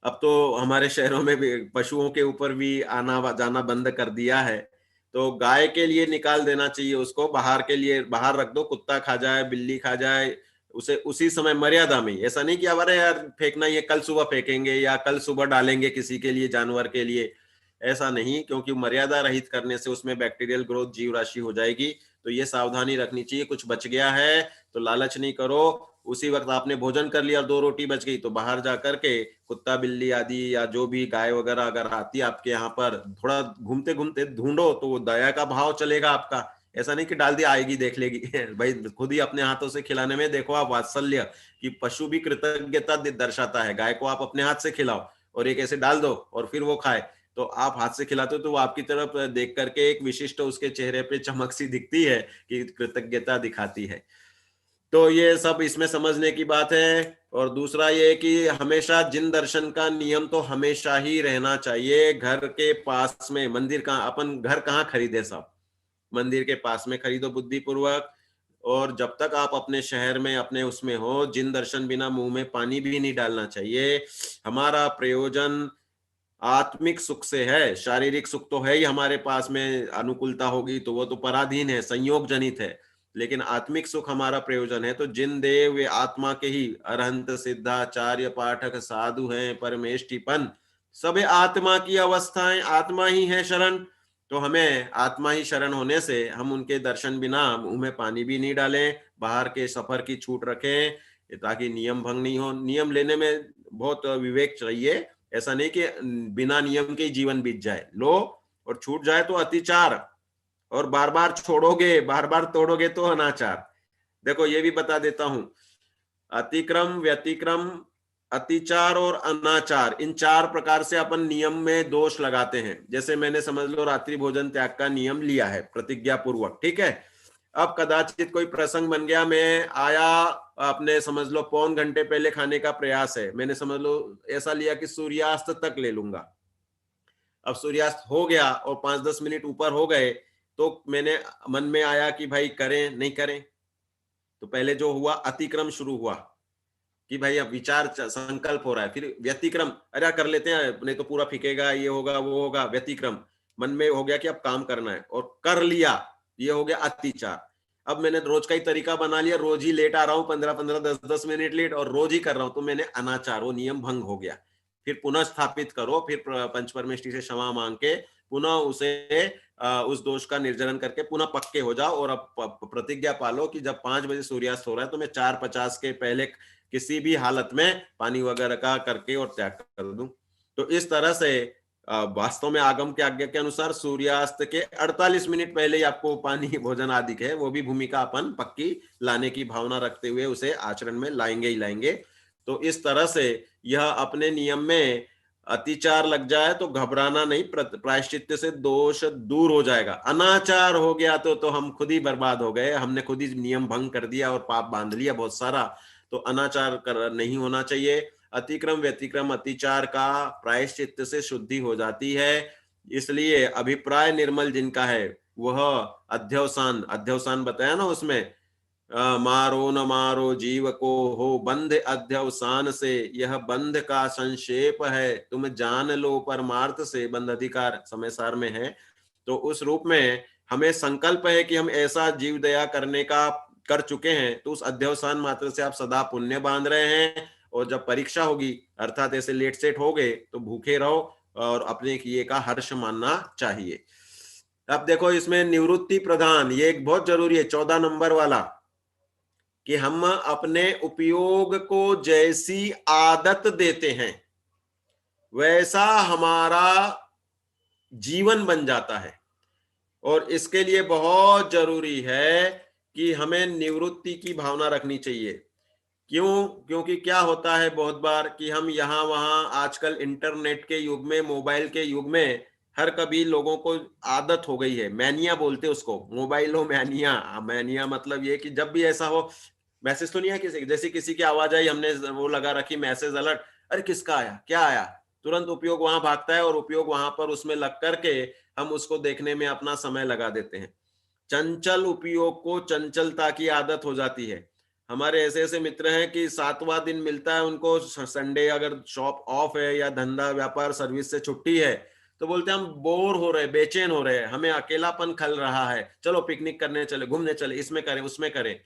अब तो हमारे शहरों में भी पशुओं के ऊपर भी आना जाना बंद कर दिया है, तो गाय के लिए निकाल देना चाहिए उसको, बाहर के लिए बाहर रख दो, कुत्ता खा जाए, बिल्ली खा जाए, उसे उसी समय मर्यादा में। ऐसा नहीं कि अरे यार फेंकना, ये कल सुबह फेंकेंगे या कल सुबह डालेंगे किसी के लिए, जानवर के लिए, ऐसा नहीं, क्योंकि मर्यादा रहित करने से उसमें बैक्टीरियल ग्रोथ, जीव राशि हो जाएगी। तो ये सावधानी रखनी चाहिए। कुछ बच गया है तो लालच नहीं करो, उसी वक्त आपने भोजन कर लिया और 2 रोटी बच गई तो बाहर जाकर के कुत्ता बिल्ली आदि या जो भी गाय वगैरह अगर आती है आपके यहाँ पर, थोड़ा घूमते घूमते ढूंढो, तो वो दया का भाव चलेगा आपका। ऐसा नहीं कि डाल दिया आएगी देख लेगी भाई खुद ही अपने हाथों से खिलाने में देखो आप वात्सल्य, कि पशु भी कृतज्ञता दर्शाता है। गाय को आप अपने हाथ से खिलाओ और एक ऐसे डाल दो और फिर वो खाए, तो आप हाथ से खिलाते हो तो वो आपकी तरफ देख करके एक विशिष्ट उसके चेहरे पे चमक सी दिखती है कि कृतज्ञता दिखाती है। तो ये सब इसमें समझने की बात है। और दूसरा ये कि हमेशा जिन दर्शन का नियम तो हमेशा ही रहना चाहिए। घर के पास में मंदिर, कहाँ अपन घर कहाँ खरीदे, सब मंदिर के पास में खरीदो बुद्धि पूर्वक। और जब तक आप अपने शहर में अपने उसमें हो, जिन दर्शन बिना मुंह में पानी भी नहीं डालना चाहिए। हमारा प्रयोजन आत्मिक सुख से है, शारीरिक सुख तो है ही हमारे पास में, अनुकूलता होगी तो वो तो पराधीन है, संयोग जनित है, लेकिन आत्मिक सुख हमारा प्रयोजन है। तो जिन देव वे आत्मा के ही अरहंत सिद्धाचार्य पाठक साधु हैं परमेष्टिपन, सब आत्मा की अवस्थाएं, आत्मा ही है शरण। तो हमें आत्मा ही शरण होने से हम उनके दर्शन बिना मुंह में पानी भी नहीं डालें, बाहर के सफर की छूट रखें, ताकि नियम भंग नहीं हो। नियम लेने में बहुत विवेक चाहिए। ऐसा नहीं कि बिना नियम के ही जीवन बीत जाए, लो और छूट जाए तो अतिचार, और बार बार छोड़ोगे, बार बार तोड़ोगे तो अनाचार। देखो ये भी बता देता हूं, अतिक्रम, व्यतिक्रम, अतिचार और अनाचार, इन 4 प्रकार से अपन नियम में दोष लगाते हैं। जैसे मैंने समझ लो रात्रि भोजन त्याग का नियम लिया है प्रतिज्ञा पूर्वक, ठीक है। अब कदाचित कोई प्रसंग बन गया, मैं आया, आपने समझ लो 1.25 घंटे पहले खाने का प्रयास है, मैंने समझ लो ऐसा लिया कि सूर्यास्त तक ले लूंगा। अब सूर्यास्त हो गया और 5-10 मिनट ऊपर हो गए, तो मैंने मन में आया कि भाई करें नहीं करें। तो पहले जो हुआ अतिक्रम शुरू हुआ कि भाई अब विचार संकल्प हो रहा है, फिर व्यतिक्रम, अरे कर लेते हैं नहीं तो पूरा फीकेगा, ये होगा वो होगा, व्यतिक्रम, मन में हो गया कि अब काम करना है और कर लिया, ये हो गया अतिचार। अब मैंने रोज का ही तरीका बना लिया, रोज ही लेट आ रहा हूँ, 15-15 10-10 मिनट लेट, और रोज ही कर रहा हूँ, तो मैंने अनाचार, वो नियम भंग हो गया। फिर पुनः स्थापित करो, फिर पंच परमेष्टि से क्षमा मांग के पुनः उसे उस दोष का निर्जरण करके पुनः पक्के हो जाओ। और अब प्रतिज्ञा पालो कि जब 5 बजे सूर्यास्त हो रहा है तो मैं 4:50 के पहले किसी भी हालत में पानी वगैरह का करके और त्याग कर दूं। तो इस तरह से वास्तव में आगम के आज्ञा के अनुसार सूर्यास्त के 48 मिनट पहले ही आपको पानी भोजन आदि के, वो भी भूमिका अपन पक्की लाने की भावना रखते हुए उसे आचरण में लाएंगे ही लाएंगे। तो इस तरह से यह अपने नियम में अतिचार लग जाए तो घबराना नहीं, प्रायश्चित्त से दोष दूर हो जाएगा। अनाचार हो गया तो हम खुद ही बर्बाद हो गए, हमने खुद ही नियम भंग कर दिया और पाप बांध लिया बहुत सारा। तो अनाचार कर नहीं होना चाहिए। अतिक्रम, व्यतिक्रम, अतिचार का प्रायश्चित्त से शुद्धि हो जाती है। इसलिए अभिप्राय निर्मल जिनका है वह अध्यवसान, अध्यवसान बताया ना उसमें, मारो न मारो जीव को हो बंध अध्यवसान से, यह बंध का संक्षेप है तुम जान लो परमार्थ से। बंध अधिकार समय सार में है। तो उस रूप में हमें संकल्प है कि हम ऐसा जीव दया करने का कर चुके हैं, तो उस अध्यवसान मात्र से आप सदा पुण्य बांध रहे हैं। और जब परीक्षा होगी, अर्थात ऐसे लेट सेट हो गए, तो भूखे रहो और अपने किए का हर्ष मानना चाहिए। अब देखो इसमें निवृत्ति प्रधान, ये एक बहुत जरूरी है, 14 नंबर वाला, कि हम अपने उपयोग को जैसी आदत देते हैं वैसा हमारा जीवन बन जाता है। और इसके लिए बहुत जरूरी है कि हमें निवृत्ति की भावना रखनी चाहिए। क्यों? क्योंकि क्या होता है बहुत बार कि हम यहाँ वहाँ, आजकल इंटरनेट के युग में, मोबाइल के युग में, हर कभी लोगों को आदत हो गई है, मैनिया बोलते हैं उसको, मोबाइलो मैनिया। मैनिया मतलब ये कि जब भी ऐसा हो, मैसेज तो नहीं है किसी की, जैसे किसी की आवाज आई, हमने वो लगा रखी मैसेज अलर्ट, अरे किसका आया, क्या आया, तुरंत उपयोग वहां भागता है और उपयोग वहां पर उसमें लग करके हम उसको देखने में अपना समय लगा देते हैं। चंचल उपयोग को चंचलता की आदत हो जाती है। हमारे ऐसे ऐसे मित्र हैं कि 7वां दिन मिलता है उनको, संडे अगर शॉप ऑफ है या धंधा व्यापार सर्विस से छुट्टी है, तो बोलते हैं हम बोर हो रहे, बेचैन हो रहे हैं, हमें अकेलापन खल रहा है, चलो पिकनिक करने चले, घूमने चले, इसमें करें उसमें करें।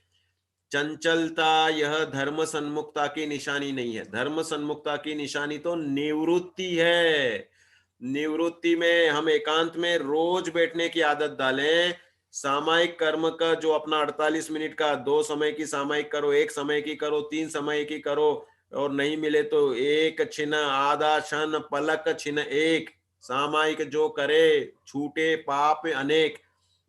चंचलता यह धर्म सन्मुखता की निशानी नहीं है। धर्म सन्मुखता की निशानी तो निवृत्ति है। निवृत्ति में हम एकांत में रोज बैठने की आदत डालें। सामायिक कर्म का जो अपना 48 मिनट का, 2 समय की सामायिक करो, 1 समय की करो, 3 समय की करो, और नहीं मिले तो एक छिन, आधा क्षण, पलक छिन एक, सामायिक जो करे छूटे पाप अनेक।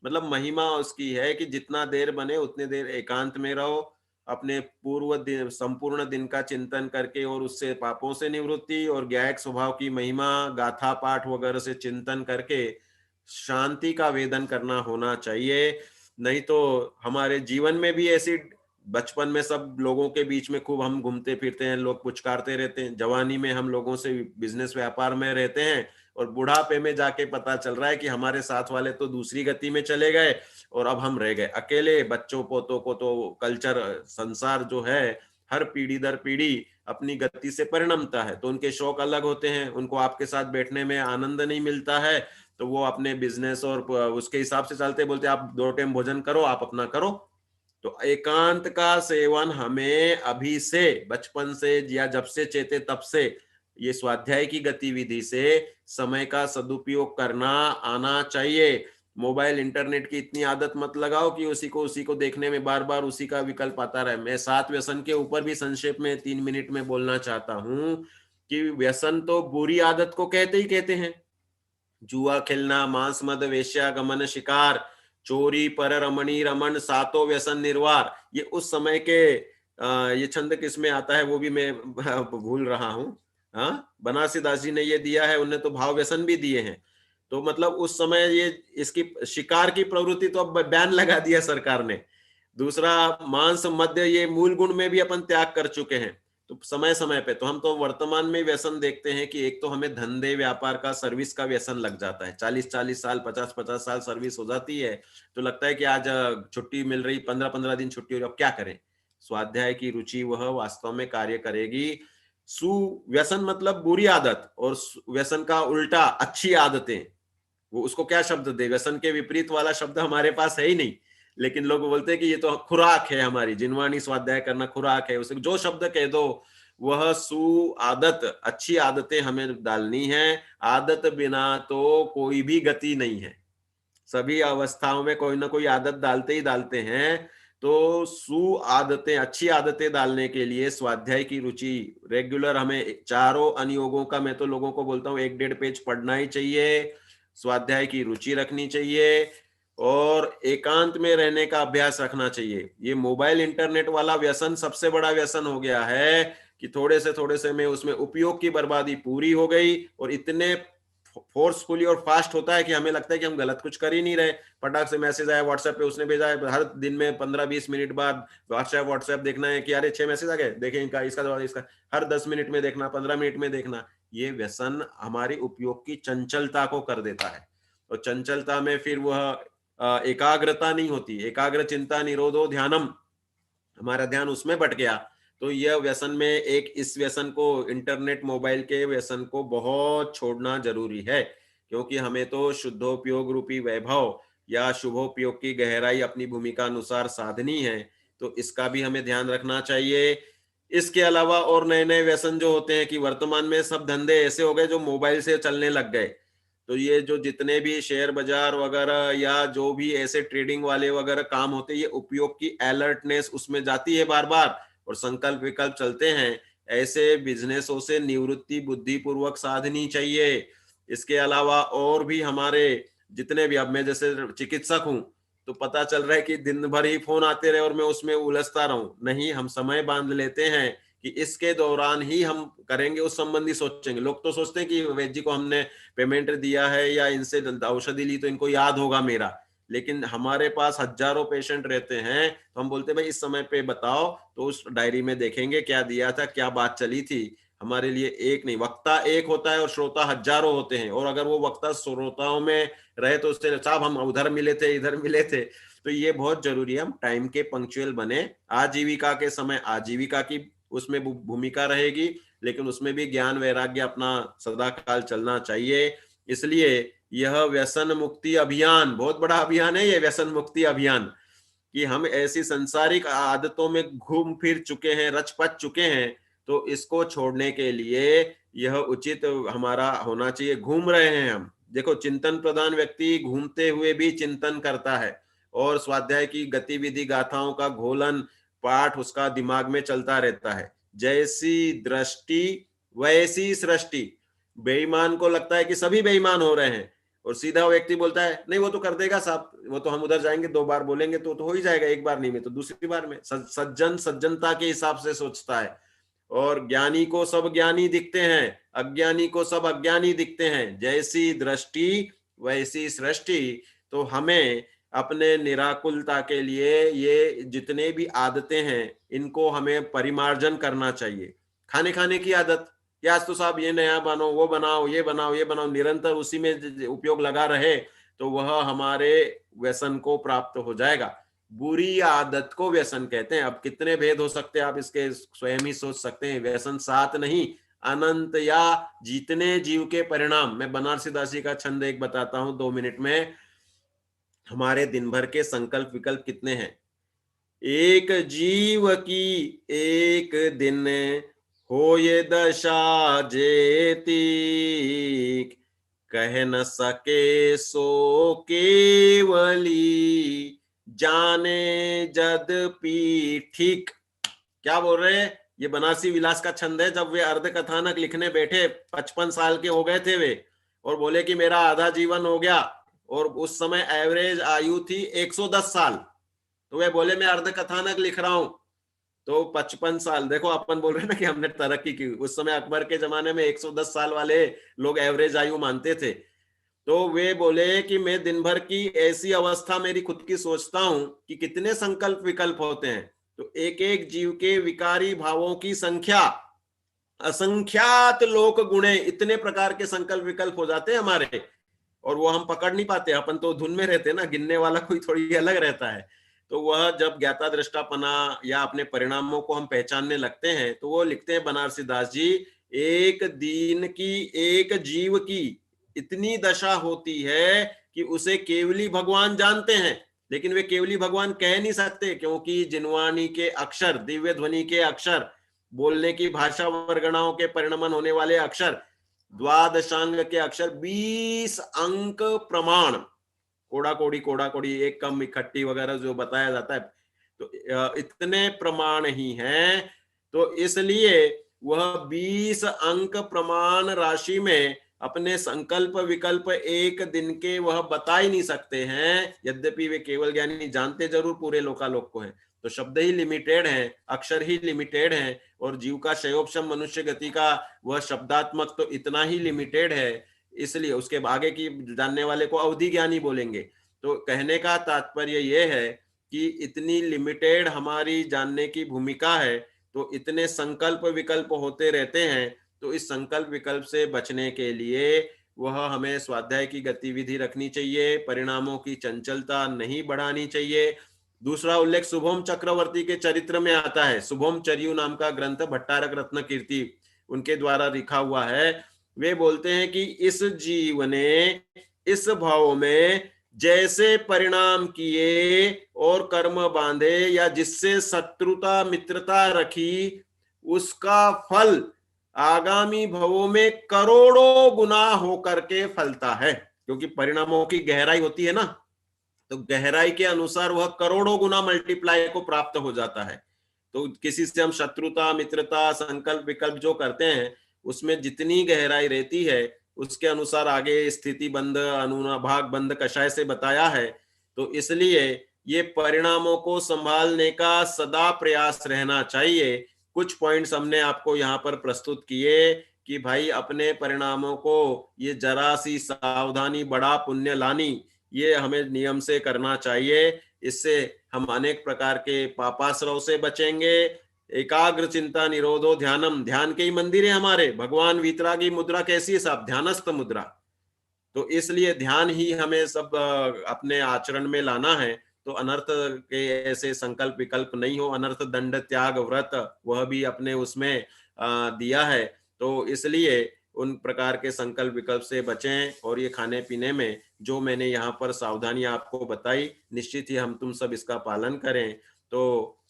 मतलब महिमा उसकी है कि जितना देर बने उतने देर एकांत में रहो, अपने पूर्व दिन, संपूर्ण दिन का चिंतन करके, और उससे पापों से निवृत्ति और ज्ञायक स्वभाव की महिमा, गाथा पाठ वगैरह से चिंतन करके शांति का वेदन करना होना चाहिए। नहीं तो हमारे जीवन में भी ऐसी, बचपन में सब लोगों के बीच में खूब हम घूमते फिरते हैं, लोग पुचकारते रहते हैं, जवानी में हम लोगों से बिजनेस व्यापार में रहते हैं, और बुढ़ापे में जाके पता चल रहा है कि हमारे साथ वाले तो दूसरी गति में चले गए और अब हम रह गए अकेले। बच्चों पोतों को तो कल्चर, संसार जो है, हर पीढ़ी दर पीढ़ी अपनी गति से परिणमता है, तो उनके शौक अलग होते हैं, उनको आपके साथ बैठने में आनंद नहीं मिलता है, तो वो अपने बिजनेस और उसके हिसाब से चलते, बोलते आप 2 टाइम भोजन करो, आप अपना करो। तो एकांत का सेवन हमें अभी से, बचपन से या जब से चेते तब से, ये स्वाध्याय की गतिविधि से समय का सदुपयोग करना आना चाहिए। मोबाइल इंटरनेट की इतनी आदत मत लगाओ कि उसी को देखने में बार बार उसी का विकल्प आता रहे। मैं 7 व्यसन के ऊपर भी संक्षेप में 3 मिनट में बोलना चाहता हूं कि व्यसन तो बुरी आदत को कहते ही कहते हैं। जुआ खेलना, मांस मद वेश्या गमन शिकार, चोरी पर रमणी रमन, सातो व्यसन निर्वार, ये उस समय के ये छंद किसमें आता है वो भी मैं भूल रहा हूँ। हाँ, बनारसीदास जी ने ये दिया है, उन्हें तो भाव व्यसन भी दिए हैं। तो मतलब उस समय ये, इसकी शिकार की प्रवृत्ति तो अब बैन लगा दिया सरकार ने। दूसरा, मांस मद्य, ये मूल गुण में भी अपन त्याग कर चुके हैं। तो समय समय पे, तो हम तो वर्तमान में व्यसन देखते हैं कि एक तो हमें धंधे व्यापार का, सर्विस का व्यसन लग जाता है। 40-40 साल, 50-50 साल सर्विस हो जाती है, तो लगता है कि आज छुट्टी मिल रही, 15-15 दिन छुट्टी हो रही, अब क्या करें। स्वाध्याय की रुचि वह वास्तव में कार्य करेगी। सुव्यसन मतलब बुरी आदत, और व्यसन का उल्टा अच्छी आदतें। वो उसको क्या शब्द दे, व्यसन के विपरीत वाला शब्द हमारे पास है ही नहीं, लेकिन लोग बोलते हैं कि ये तो खुराक है, हमारी जिनवाणी स्वाध्याय करना खुराक है, उसे जो शब्द कह दो वह सु आदत, अच्छी आदतें हमें डालनी है। आदत बिना तो कोई भी गति नहीं है। सभी अवस्थाओं में कोई ना कोई आदत डालते ही डालते हैं। तो सु आदतें, अच्छी आदतें डालने के लिए स्वाध्याय की रुचि, रेगुलर हमें चारों अनुयोगों का, मैं तो लोगों को बोलता हूँ 1-1.5 पेज पढ़ना ही चाहिए। स्वाध्याय की रुचि रखनी चाहिए और एकांत में रहने का अभ्यास रखना चाहिए। ये मोबाइल इंटरनेट वाला व्यसन सबसे बड़ा व्यसन हो गया है कि थोड़े से में उसमें उपयोग की बर्बादी पूरी हो गई, और इतने फोर्सफुली और फास्ट होता है कि हमें लगता है कि हम गलत कुछ कर ही नहीं रहे। फटाक से मैसेज आया व्हाट्सएप पे, उसने भेजा है, हर दिन में 15-20 मिनट बाद व्हाट्सएप देखना है कि अरे 6 मैसेज आ गए, देखें इनका, इसका जवाब, इसका, हर 10 मिनट में देखना, 15 मिनट में देखना। ये व्यसन हमारी उपयोग की चंचलता को कर देता है, और चंचलता में फिर वह एकाग्रता नहीं होती। एकाग्र चिंता निरोधो ध्यानम, हमारा ध्यान उसमें बट गया। तो यह व्यसन में एक, इस व्यसन को, इंटरनेट मोबाइल के व्यसन को बहुत छोड़ना जरूरी है, क्योंकि हमें तो शुद्धोपयोग रूपी वैभव या शुभोपयोग की गहराई अपनी भूमिका अनुसार साधनी है। तो इसका भी हमें ध्यान रखना चाहिए। इसके अलावा और नए नए व्यसन जो होते हैं कि वर्तमान में सब धंधे ऐसे हो गए जो मोबाइल से चलने लग गए। तो ये जो जितने भी शेयर बाजार वगैरह या जो भी ऐसे ट्रेडिंग वाले वगैरह काम होते हैं, ये उपयोग की अलर्टनेस उसमें जाती है बार बार, और संकल्प विकल्प चलते हैं। ऐसे बिजनेसों से निवृत्ति बुद्धिपूर्वक साधनी चाहिए। इसके अलावा और भी हमारे जितने भी, अब मैं जैसे चिकित्सक हूं तो पता चल रहा है कि दिन भर ही फोन आते रहे और मैं उसमें उलझता रहूं, नहीं, हम समय बांध लेते हैं कि इसके दौरान ही हम करेंगे, उस संबंधी सोचेंगे। लोग तो सोचते हैं कि वैद्य जी को हमने पेमेंट दिया है या इनसे औषधि ली तो इनको याद होगा मेरा, लेकिन हमारे पास हजारों पेशेंट रहते हैं तो हम बोलते हैं भाई इस समय पे बताओ, तो उस डायरी में देखेंगे क्या दिया था, क्या बात चली थी। हमारे लिए एक नहीं, वक्ता एक होता है और श्रोता हजारों होते हैं, और अगर वो वक्ता श्रोताओं में रहे तो उससे साहब हम उधर मिले थे, इधर मिले थे। तो ये बहुत जरूरी है, हम टाइम के पंक्चुअल बने। आजीविका के समय आजीविका की उसमें भूमिका रहेगी, लेकिन उसमें भी ज्ञान वैराग्य अपना सदा काल चलना चाहिए। इसलिए यह व्यसन मुक्ति अभियान बहुत बड़ा अभियान है, ये व्यसन मुक्ति अभियान, कि हम ऐसी संसारिक आदतों में घूम फिर चुके हैं, रच पच चुके हैं, तो इसको छोड़ने के लिए यह उचित हमारा होना चाहिए। घूम रहे हैं हम, देखो चिंतन प्रधान व्यक्ति घूमते हुए भी चिंतन करता है, और स्वाध्याय की गतिविधि गाथाओं का घोलन पाठ उसका दिमाग में चलता रहता है। जैसी दृष्टि वैसी सृष्टि। बेईमान को लगता है कि सभी बेईमान हो रहे हैं, और सीधा व्यक्ति बोलता है नहीं वो तो कर देगा साहब, वो तो हम उधर जाएंगे 2 बार बोलेंगे तो हो ही जाएगा, एक बार नहीं में तो दूसरी बार में। सज्जन सज्जनता के हिसाब से सोचता है, और ज्ञानी को सब ज्ञानी दिखते हैं, अज्ञानी को सब अज्ञानी दिखते हैं। जैसी दृष्टि वैसी सृष्टि। तो हमें अपने निराकुलता के लिए ये जितने भी आदतें हैं इनको हमें परिमार्जन करना चाहिए। खाने खाने की आदत, कि आज तो साहब ये नया बनाओ, वो बनाओ, ये बनाओ, ये बनाओ, निरंतर उसी में उपयोग लगा रहे तो वह हमारे व्यसन को प्राप्त हो जाएगा। बुरी आदत को व्यसन कहते हैं। अब कितने भेद हो सकते हैं आप इसके स्वयं ही सोच सकते हैं। व्यसन 7 नहीं, अनंत या जितने जीव के परिणाम। मैं बनारसी दास जी का छंद एक बताता हूं 2 मिनट में। हमारे दिन भर के संकल्प विकल्प कितने हैं? एक जीव की एक दिन हो ये दशा जेतिक, कह न सके सो केवली, जाने जद पी ठीक। क्या बोल रहे हैं? ये बनारसी विलास का छंद है। जब वे अर्ध कथानक लिखने बैठे, 55 साल के हो गए थे वे, और बोले कि मेरा आधा जीवन हो गया, और उस समय एवरेज आयु थी 110 साल। तो वे बोले मैं अर्ध कथानक लिख रहा हूं। तो 55 साल, देखो अपन बोल रहे हैं ना कि हमने तरक्की की। उस समय अकबर के जमाने में 110 साल वाले लोग एवरेज आयु मानते थे। तो वे बोले कि मैं दिन भर की ऐसी अवस्था मेरी खुद की सोचता हूं कि कितने संकल्प विकल्प होते हैं। तो एक एक जीव के विकारी भावों की संख्या असंख्यात लोक गुणे, इतने प्रकार के संकल्प विकल्प हो जाते हैं हमारे, और वो हम पकड़ नहीं पाते। अपन तो धुन में रहते हैं ना, गिनने वाला कोई थोड़ी अलग रहता है। तो वह जब ज्ञाता दृष्टापना या अपने परिणामों को हम पहचानने लगते हैं, तो वो लिखते हैं बनारसी दास जी, एक दिन की एक जीव की इतनी दशा होती है कि उसे केवली भगवान जानते हैं, लेकिन वे केवली भगवान कह नहीं सकते, क्योंकि जिनवाणी के अक्षर, दिव्य ध्वनि के अक्षर, बोलने की भाषा वर्गणाओं के परिणमन होने वाले अक्षर, द्वादशांग के अक्षर, 20 अंक प्रमाण, कोड़ा कोड़ी एक कम इकट्ठी वगैरह जो बताया जाता है, तो इतने प्रमाण ही हैं। तो इसलिए वह 20 अंक प्रमाण राशि में अपने संकल्प विकल्प एक दिन के वह बता ही नहीं सकते हैं, यद्यपि वे केवल ज्ञानी जानते जरूर पूरे लोकालोक को हैं। तो शब्द ही लिमिटेड है, अक्षर ही लिमिटेड है, और जीव का शयोपशम मनुष्य गति का वह शब्दात्मक तो इतना ही लिमिटेड है। इसलिए उसके आगे की जानने वाले को अवधि ज्ञानी बोलेंगे। तो कहने का तात्पर्य यह है कि इतनी लिमिटेड हमारी जानने की भूमिका है, तो इतने संकल्प विकल्प होते रहते हैं। तो इस संकल्प विकल्प से बचने के लिए वह हमें स्वाध्याय की गतिविधि रखनी चाहिए, परिणामों की चंचलता नहीं बढ़ानी चाहिए। दूसरा उल्लेख शुभम चक्रवर्ती के चरित्र में आता है। शुभम चर्यु नाम का ग्रंथ भट्टारक रत्न कीर्ति उनके द्वारा लिखा हुआ है। वे बोलते हैं कि इस जीव ने इस भाव में जैसे परिणाम किए और कर्म बांधे, या जिससे शत्रुता मित्रता रखी, उसका फल आगामी भवों में करोड़ों गुना होकर के फलता है। क्योंकि परिणामों की गहराई होती है ना, तो गहराई के अनुसार वह करोड़ों गुना मल्टीप्लाई को प्राप्त हो जाता है। तो किसी से हम शत्रुता मित्रता संकल्प विकल्प जो करते हैं, उसमें जितनी गहराई रहती है उसके अनुसार आगे स्थिति बंद अनुभाग बंद कषाय से बताया है। तो इसलिए ये परिणामों को संभालने का सदा प्रयास रहना चाहिए। कुछ पॉइंट्स हमने आपको यहाँ पर प्रस्तुत किए कि भाई अपने परिणामों को ये जरा सी सावधानी बड़ा पुण्य लानी, ये हमें नियम से करना चाहिए। इससे हम अनेक प्रकार के पापाश्रव से बचेंगे। एकाग्र चिंता निरोधो ध्यानम, ध्यान के ही मंदिर है हमारे। भगवान वीतरागी मुद्रा कैसी है साहब? ध्यानस्थ मुद्रा। तो इसलिए ध्यान ही हमें सब अपने आचरण में लाना है। तो अनर्थ के ऐसे संकल्प विकल्प नहीं हो। अनर्थ दंड त्याग व्रत वह भी अपने उसमें दिया है। तो इसलिए उन प्रकार के संकल्प विकल्प से बचें। और ये खाने पीने में जो मैंने यहाँ पर सावधानी आपको बताई, निश्चित ही हम तुम सब इसका पालन करें तो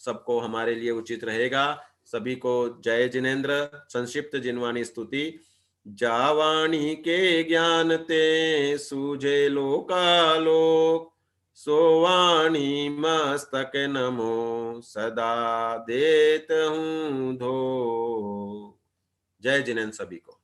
सबको हमारे लिए उचित रहेगा। सभी को जय जिनेन्द्र। संक्षिप्त जिनवाणी स्तुति। जावाणी के ज्ञान ते सूझे लोकालोक, सोवाणी मस्तक नमो सदा देत हूँ धो। जय जिनेन्द्र सभी को।